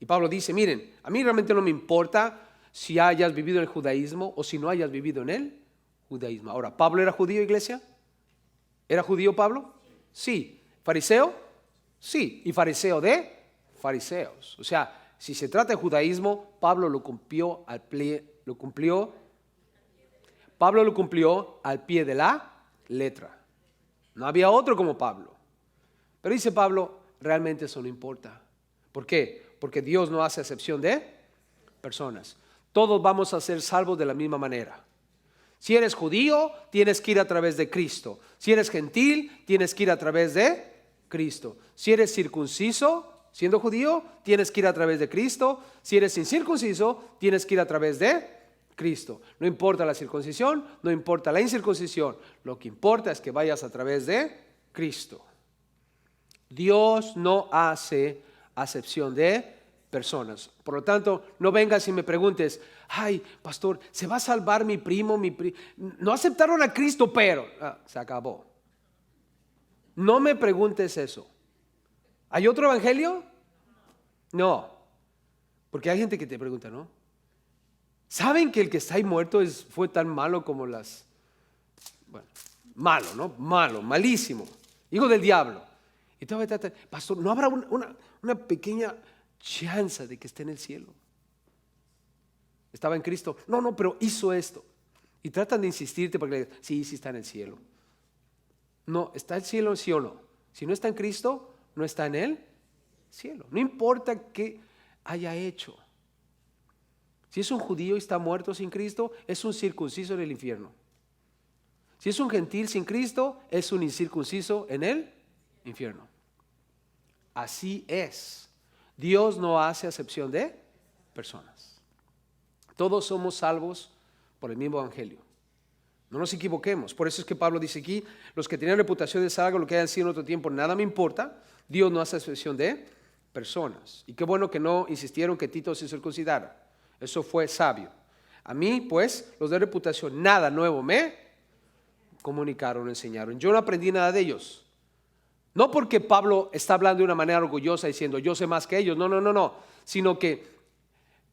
Y Pablo dice, miren, a mí realmente no me importa si hayas vivido en el judaísmo o si no hayas vivido en el judaísmo. Ahora, ¿Pablo era judío, iglesia? ¿Era judío Pablo? Sí. ¿Fariseo? Sí. ¿Y fariseo de fariseos? O sea, si se trata de judaísmo, Pablo lo cumplió al pie de la letra. No había otro como Pablo. Pero dice Pablo, realmente eso no importa. ¿Por qué? Porque Dios no hace excepción de personas. Todos vamos a ser salvos de la misma manera. Si eres judío, tienes que ir a través de Cristo. Si eres gentil, tienes que ir a través de Cristo. Si eres circunciso, siendo judío, tienes que ir a través de Cristo. Si eres incircunciso, tienes que ir a través de Cristo. No importa la circuncisión, no importa la incircuncisión. Lo que importa es que vayas a través de Cristo. Dios no hace acepción de personas. Por lo tanto, no vengas y me preguntes, ay, pastor, ¿se va a salvar mi primo? No aceptaron a Cristo, pero se acabó. No me preguntes eso. ¿Hay otro evangelio? No. Porque hay gente que te pregunta, ¿no? ¿Saben que el que está ahí muerto fue tan malo como malo, ¿no? Malo, malísimo, hijo del diablo? Y te va a tratar, pastor, ¿no habrá una pequeña chance de que esté en el cielo? Estaba en Cristo. No, pero hizo esto. Y tratan de insistirte porque le digan, sí está en el cielo. No, ¿está en el cielo, sí o no? Si no está en Cristo, no está en el cielo. No importa qué haya hecho. Si es un judío y está muerto sin Cristo, es un circunciso en el infierno. Si es un gentil sin Cristo, es un incircunciso en el infierno. Así es. Dios no hace acepción de personas. Todos somos salvos por el mismo evangelio. No nos equivoquemos. Por eso es que Pablo dice aquí, los que tenían reputación de salvo, lo que hayan sido en otro tiempo, nada me importa. Dios no hace acepción de personas. Y qué bueno que no insistieron que Tito se circuncidara. Eso fue sabio. A mí, pues, los de reputación, nada nuevo me comunicaron, enseñaron. Yo no aprendí nada de ellos. No porque Pablo está hablando de una manera orgullosa diciendo, yo sé más que ellos. No. Sino que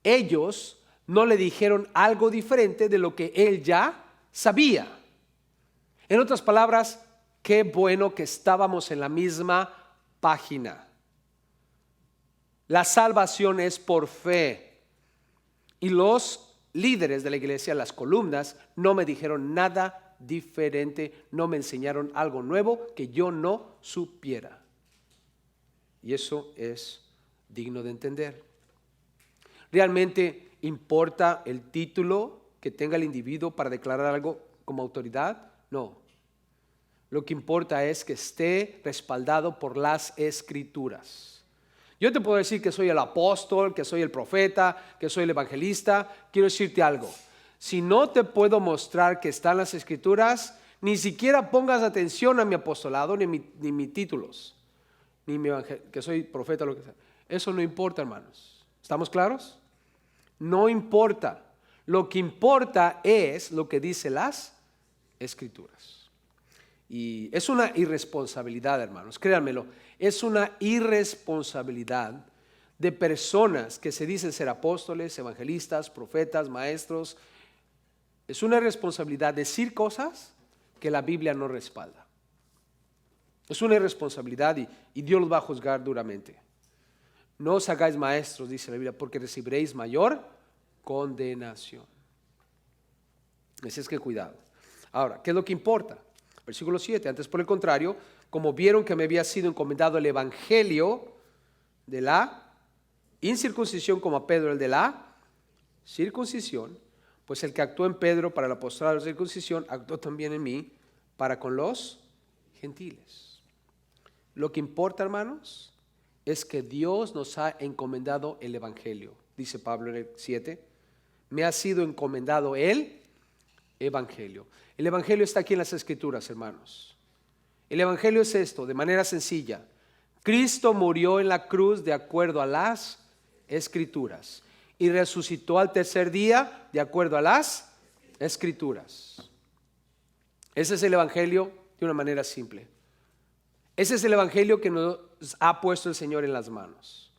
ellos no le dijeron algo diferente de lo que él ya sabía. En otras palabras, qué bueno que estábamos en la misma página. La salvación es por fe. Y los líderes de la iglesia, las columnas, no me dijeron nada diferente, no me enseñaron algo nuevo que yo no supiera. Y eso es digno de entender. ¿Realmente importa el título que tenga el individuo para declarar algo como autoridad? No. Lo que importa es que esté respaldado por las Escrituras. Yo te puedo decir que soy el apóstol, que soy el profeta, que soy el evangelista. Quiero decirte algo. Si no te puedo mostrar que están las Escrituras, ni siquiera pongas atención a mi apostolado, ni mis títulos, ni mi que soy profeta, lo que sea. Eso no importa, hermanos. ¿Estamos claros? No importa. Lo que importa es lo que dice las Escrituras. Y es una irresponsabilidad, hermanos, créanmelo, es una irresponsabilidad de personas que se dicen ser apóstoles, evangelistas, profetas, maestros. Es una irresponsabilidad decir cosas que la Biblia no respalda. Es una irresponsabilidad y Dios los va a juzgar duramente. No os hagáis maestros, dice la Biblia, porque recibiréis mayor condenación. Así es que cuidado. Ahora, ¿qué es lo que importa? Versículo 7, antes por el contrario, como vieron que me había sido encomendado el evangelio de la incircuncisión como a Pedro el de la circuncisión, pues el que actuó en Pedro para el apostolado de la circuncisión, actuó también en mí para con los gentiles. Lo que importa, hermanos, es que Dios nos ha encomendado el evangelio. Dice Pablo en el 7, me ha sido encomendado el evangelio. El evangelio está aquí en las escrituras, hermanos. El evangelio es esto, de manera sencilla. Cristo murió en la cruz de acuerdo a las escrituras y resucitó al tercer día de acuerdo a las escrituras. Ese es el evangelio de una manera simple. Ese es el evangelio que nos ha puesto el Señor en las manos.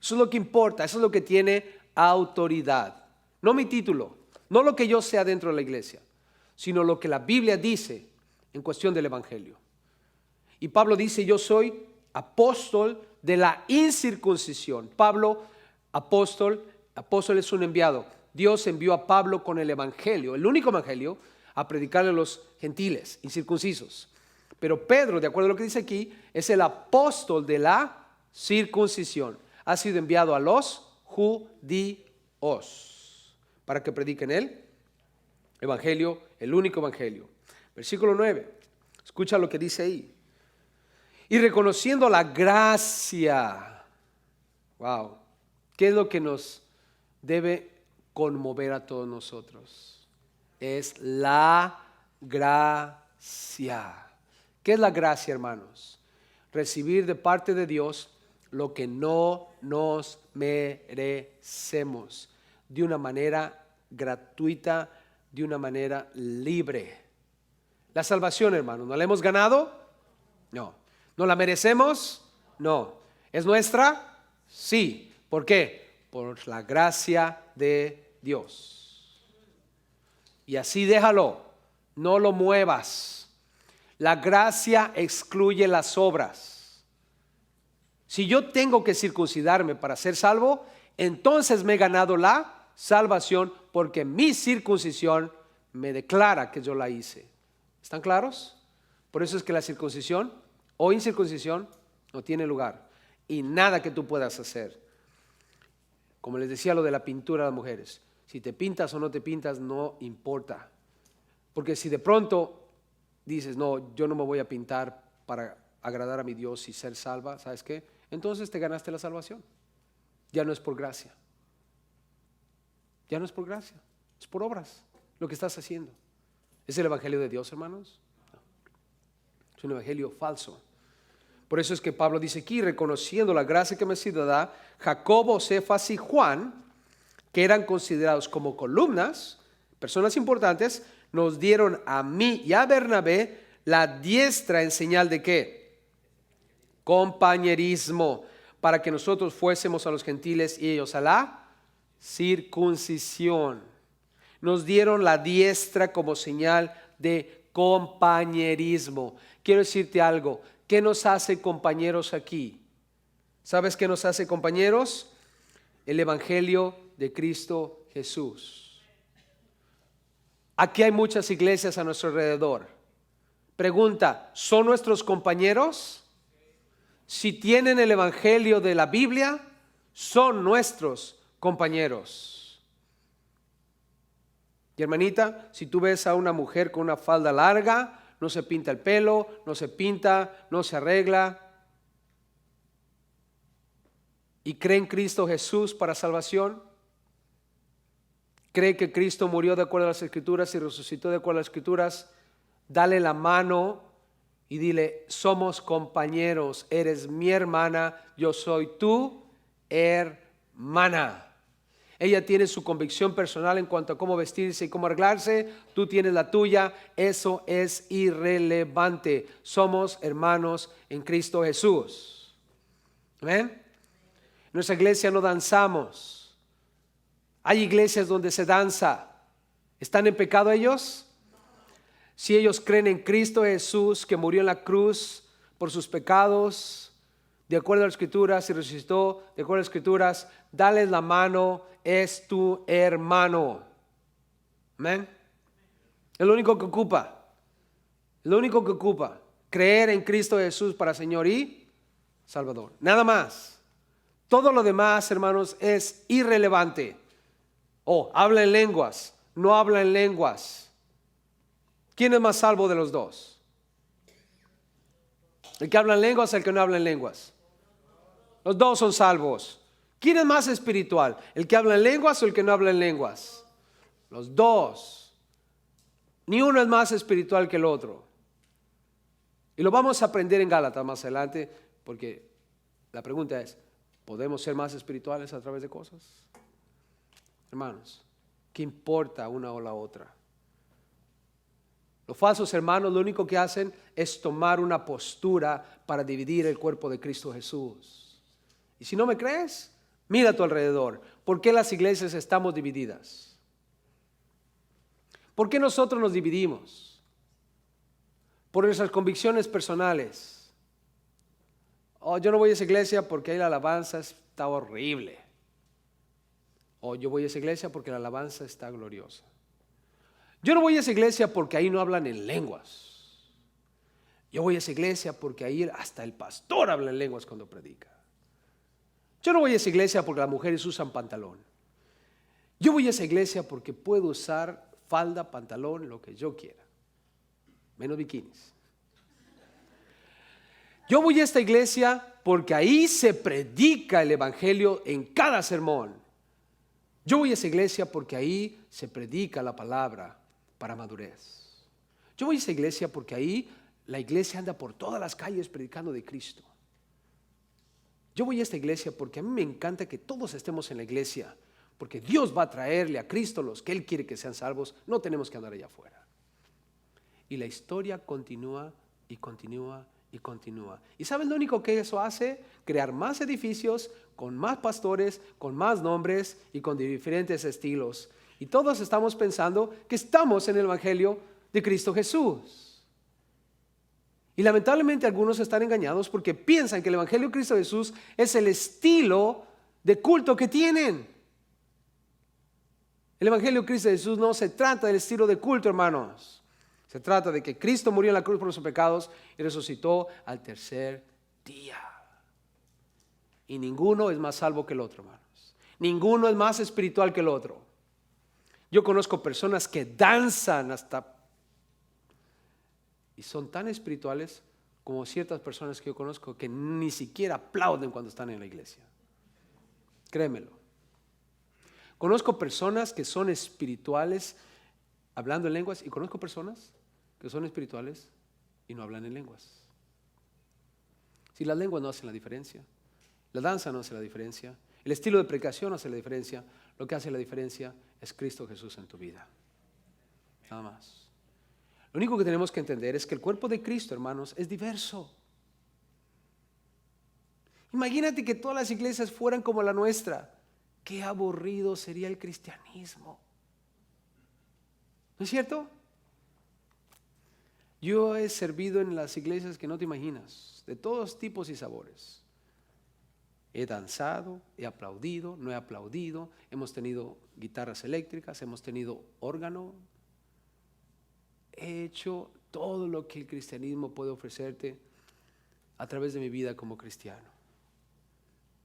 Eso es lo que importa, eso es lo que tiene autoridad. No mi título, no lo que yo sea dentro de la iglesia, sino lo que la Biblia dice en cuestión del evangelio. Y Pablo dice, yo soy apóstol de la incircuncisión. Pablo, apóstol es un enviado. Dios envió a Pablo con el evangelio, el único evangelio, a predicarle a los gentiles, incircuncisos. Pero Pedro, de acuerdo a lo que dice aquí, es el apóstol de la circuncisión. Ha sido enviado a los judíos para que prediquen el evangelio, el único evangelio. Versículo 9, escucha lo que dice ahí. Y reconociendo la gracia, wow, ¿qué es lo que nos debe conmover a todos nosotros? Es la gracia. ¿Qué es la gracia, hermanos? Recibir de parte de Dios lo que no nos merecemos, de una manera gratuita, de una manera libre. La salvación, hermanos, ¿no la hemos ganado? No. ¿No la merecemos? No. ¿Es nuestra? Sí. ¿Por qué? Por la gracia de Dios. Y así déjalo, no lo muevas. La gracia excluye las obras. Si yo tengo que circuncidarme para ser salvo, entonces me he ganado la salvación porque mi circuncisión me declara que yo la hice. ¿Están claros? Por eso es que la circuncisión o incircuncisión no tiene lugar y nada que tú puedas hacer. Como les decía lo de la pintura a las mujeres, si te pintas o no te pintas no importa, porque si de pronto dices, no, yo no me voy a pintar para agradar a mi Dios y ser salva, ¿sabes qué? Entonces te ganaste la salvación. Ya no es por gracia. Ya no es por gracia, es por obras lo que estás haciendo. ¿Es el evangelio de Dios, hermanos? No. Es un evangelio falso. Por eso es que Pablo dice aquí, reconociendo la gracia que me ha sido dada, Jacobo, Cefas y Juan, que eran considerados como columnas, personas importantes, nos dieron a mí y a Bernabé la diestra en señal de ¿qué? Compañerismo, para que nosotros fuésemos a los gentiles y ellos a la circuncisión. Nos dieron la diestra como señal de compañerismo. Quiero decirte algo, ¿qué nos hace compañeros aquí? ¿Sabes qué nos hace compañeros? El evangelio de Cristo Jesús. Aquí hay muchas iglesias a nuestro alrededor. Pregunta, ¿son nuestros compañeros? Si tienen el evangelio de la Biblia, son nuestros compañeros. Y hermanita, si tú ves a una mujer con una falda larga, no se pinta el pelo, no se pinta, no se arregla, y cree en Cristo Jesús para salvación, cree que Cristo murió de acuerdo a las Escrituras y resucitó de acuerdo a las Escrituras, dale la mano y dile, somos compañeros, eres mi hermana, yo soy tu hermana. Ella tiene su convicción personal en cuanto a cómo vestirse y cómo arreglarse, tú tienes la tuya, eso es irrelevante. Somos hermanos en Cristo Jesús. ¿Amén? En nuestra iglesia no danzamos. Hay iglesias donde se danza. ¿Están en pecado ellos? Si ellos creen en Cristo Jesús que murió en la cruz por sus pecados, de acuerdo a las Escrituras, y resucitó de acuerdo a las Escrituras, dale la mano, es tu hermano. Amén. Es lo único que ocupa. Es lo único que ocupa. Creer en Cristo Jesús para Señor y Salvador. Nada más. Todo lo demás, hermanos, es irrelevante. Habla en lenguas. No habla en lenguas. ¿Quién es más salvo de los dos? ¿El que habla en lenguas o el que no habla en lenguas? Los dos son salvos. ¿Quién es más espiritual? ¿El que habla en lenguas o el que no habla en lenguas? Los dos. Ni uno es más espiritual que el otro. Y lo vamos a aprender en Gálatas más adelante, porque la pregunta es, ¿podemos ser más espirituales a través de cosas? Hermanos, ¿qué importa una o la otra? Los falsos hermanos lo único que hacen es tomar una postura para dividir el cuerpo de Cristo Jesús. Y si no me crees, mira a tu alrededor. ¿Por qué las iglesias estamos divididas? ¿Por qué nosotros nos dividimos? Por nuestras convicciones personales. Yo no voy a esa iglesia porque ahí la alabanza está horrible. Yo voy a esa iglesia porque la alabanza está gloriosa. Yo no voy a esa iglesia porque ahí no hablan en lenguas. Yo voy a esa iglesia porque ahí hasta el pastor habla en lenguas cuando predica. Yo no voy a esa iglesia porque las mujeres usan pantalón. Yo voy a esa iglesia porque puedo usar falda, pantalón, lo que yo quiera. Menos bikinis. Yo voy a esta iglesia porque ahí se predica el evangelio en cada sermón. Yo voy a esa iglesia porque ahí se predica la palabra para madurez. Yo voy a esa iglesia porque ahí la iglesia anda por todas las calles predicando de Cristo. Yo voy a esta iglesia porque a mí me encanta que todos estemos en la iglesia, porque Dios va a traerle a Cristo los que Él quiere que sean salvos. No tenemos que andar allá afuera. Y la historia continúa y continúa y continúa. ¿Y saben lo único que eso hace? Crear más edificios, con más pastores, con más nombres y con diferentes estilos. Y todos estamos pensando que estamos en el evangelio de Cristo Jesús. Y lamentablemente algunos están engañados porque piensan que el evangelio de Cristo Jesús es el estilo de culto que tienen. El evangelio de Cristo Jesús no se trata del estilo de culto, hermanos. Se trata de que Cristo murió en la cruz por nuestros pecados y resucitó al tercer día. Y ninguno es más salvo que el otro, hermanos. Ninguno es más espiritual que el otro. Yo conozco personas que danzan y son tan espirituales como ciertas personas que yo conozco que ni siquiera aplauden cuando están en la iglesia. Créemelo. Conozco personas que son espirituales hablando en lenguas y conozco personas que son espirituales y no hablan en lenguas. Si las lenguas no hacen la diferencia, la danza no hace la diferencia, el estilo de predicación no hace la diferencia, lo que hace la diferencia es Cristo Jesús en tu vida. Nada más. Lo único que tenemos que entender es que el cuerpo de Cristo, hermanos, es diverso. Imagínate que todas las iglesias fueran como la nuestra. Qué aburrido sería el cristianismo. ¿No es cierto? Yo he servido en las iglesias que no te imaginas, de todos tipos y sabores. He danzado, he aplaudido, no he aplaudido, hemos tenido guitarras eléctricas, hemos tenido órgano. He hecho todo lo que el cristianismo puede ofrecerte a través de mi vida como cristiano.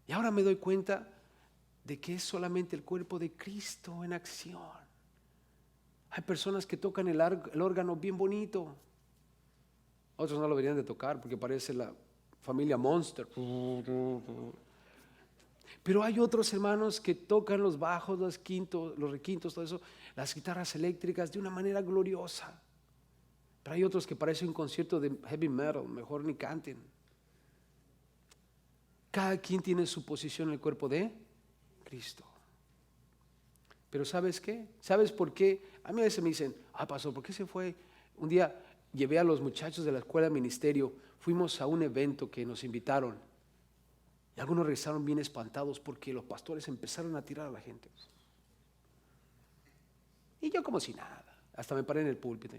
Y ahora me doy cuenta de que es solamente el cuerpo de Cristo en acción. Hay personas que tocan el órgano bien bonito. Otros no lo deberían de tocar porque parece la familia Monster. Pero hay otros hermanos que tocan los bajos, los quintos, los requintos, todo eso, las guitarras eléctricas de una manera gloriosa. Pero hay otros que parece un concierto de heavy metal, mejor ni canten. Cada quien tiene su posición en el cuerpo de Cristo. Pero ¿sabes qué? ¿Sabes por qué? A mí a veces me dicen, pastor, ¿por qué se fue? Un día llevé a los muchachos de la escuela de ministerio, fuimos a un evento que nos invitaron. Y algunos regresaron bien espantados porque los pastores empezaron a tirar a la gente. Y yo como si nada, hasta me paré en el púlpito.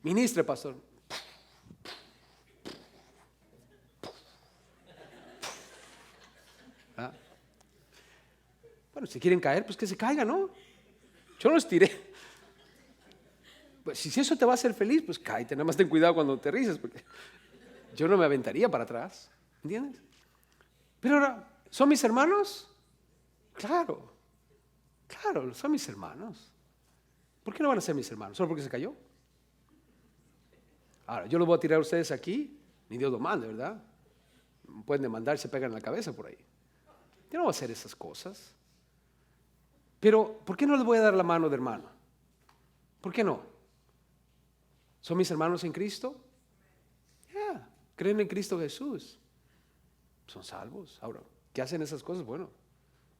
Ministre, pastor. Bueno, si quieren caer, pues que se caigan, ¿no? Yo no los tiré. Pues si eso te va a hacer feliz, pues cállate, nada más ten cuidado cuando te ríes, porque yo no me aventaría para atrás, ¿entiendes? Pero ahora, ¿son mis hermanos? Claro, claro, son mis hermanos. ¿Por qué no van a ser mis hermanos? ¿Solo porque se cayó? Ahora, yo los voy a tirar a ustedes aquí, ni Dios lo mande, ¿verdad? Pueden demandar y se pegan en la cabeza por ahí. Yo no voy a hacer esas cosas. Pero, ¿por qué no les voy a dar la mano de hermano? ¿Por qué no? ¿Son mis hermanos en Cristo? Ya, creen en Cristo Jesús. Son salvos. Ahora, ¿qué hacen esas cosas? Bueno,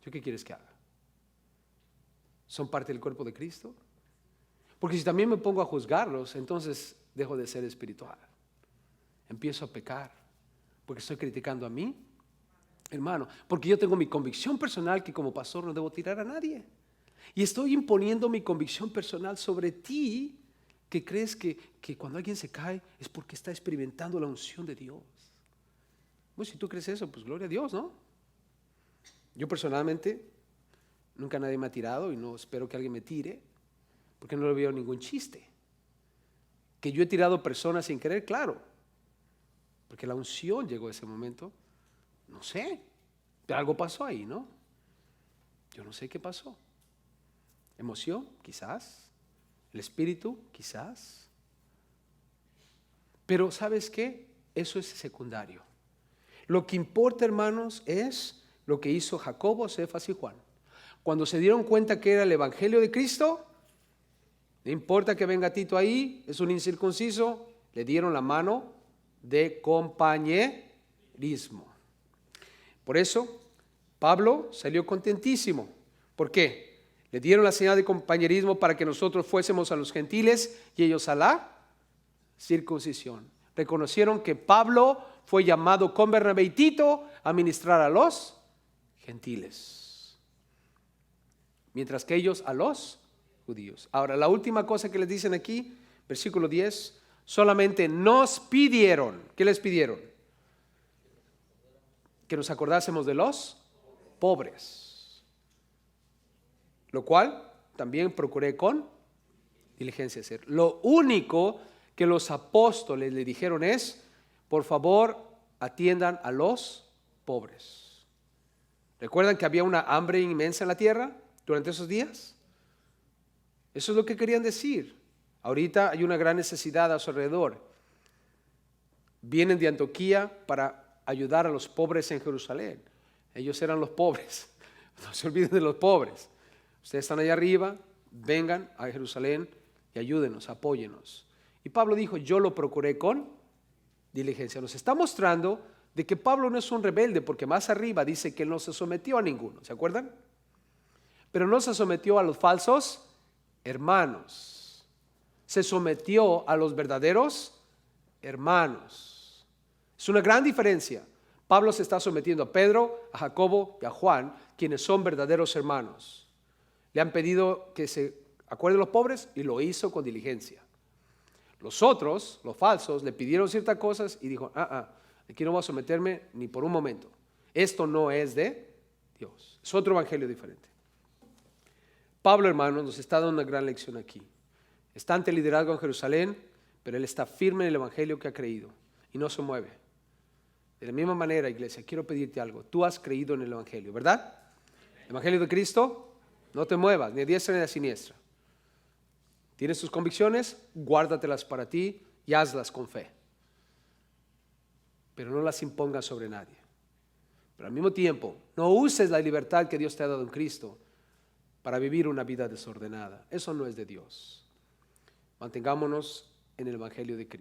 ¿yo qué quieres que haga? ¿Son parte del cuerpo de Cristo? Porque si también me pongo a juzgarlos, entonces dejo de ser espiritual. Empiezo a pecar, porque estoy criticando a mí, hermano. Porque yo tengo mi convicción personal que como pastor no debo tirar a nadie. Y estoy imponiendo mi convicción personal sobre ti, que crees que cuando alguien se cae es porque está experimentando la unción de Dios. Pues si tú crees eso, pues gloria a Dios, ¿no? Yo personalmente, nunca nadie me ha tirado y no espero que alguien me tire, porque no le veo ningún chiste. Que yo he tirado personas sin querer, claro, porque la unción llegó a ese momento, no sé, pero algo pasó ahí, ¿no? Yo no sé qué pasó. Emoción, quizás. El espíritu, quizás. Pero ¿sabes qué? Eso es secundario. Lo que importa, hermanos, es lo que hizo Jacobo, Cefas y Juan. Cuando se dieron cuenta que era el evangelio de Cristo, no importa que venga Tito ahí, es un incircunciso, le dieron la mano de compañerismo. Por eso, Pablo salió contentísimo. ¿Por qué? Le dieron la señal de compañerismo para que nosotros fuésemos a los gentiles y ellos a la circuncisión. Reconocieron que Pablo fue llamado con Bernabé y Tito a ministrar a los gentiles, mientras que ellos a los judíos. Ahora, la última cosa que les dicen aquí, versículo 10, solamente nos pidieron, ¿qué les pidieron? Que nos acordásemos de los pobres. Lo cual también procuré con diligencia hacer. Lo único que los apóstoles le dijeron es, por favor, atiendan a los pobres. ¿Recuerdan que había una hambre inmensa en la tierra durante esos días? Eso es lo que querían decir. Ahorita hay una gran necesidad a su alrededor. Vienen de Antioquía para ayudar a los pobres en Jerusalén. Ellos eran los pobres. No se olviden de los pobres. Ustedes están allá arriba, vengan a Jerusalén y ayúdenos, apóyenos. Y Pablo dijo, yo lo procuré con diligencia. Nos está mostrando de que Pablo no es un rebelde, porque más arriba dice que él no se sometió a ninguno, ¿se acuerdan? Pero no se sometió a los falsos hermanos. Se sometió a los verdaderos hermanos. Es una gran diferencia. Pablo se está sometiendo a Pedro, a Jacobo y a Juan, quienes son verdaderos hermanos. Le han pedido que se acuerden los pobres y lo hizo con diligencia. Los otros, los falsos, le pidieron ciertas cosas y dijo, aquí no voy a someterme ni por un momento. Esto no es de Dios. Es otro evangelio diferente. Pablo, hermanos, nos está dando una gran lección aquí. Está ante el liderazgo en Jerusalén, pero él está firme en el evangelio que ha creído y no se mueve. De la misma manera, iglesia, quiero pedirte algo. Tú has creído en el evangelio, ¿verdad? El evangelio de Cristo. No te muevas, ni a diestra ni a siniestra. Tienes tus convicciones, guárdatelas para ti y hazlas con fe. Pero no las impongas sobre nadie. Pero al mismo tiempo, no uses la libertad que Dios te ha dado en Cristo para vivir una vida desordenada. Eso no es de Dios. Mantengámonos en el evangelio de Cristo.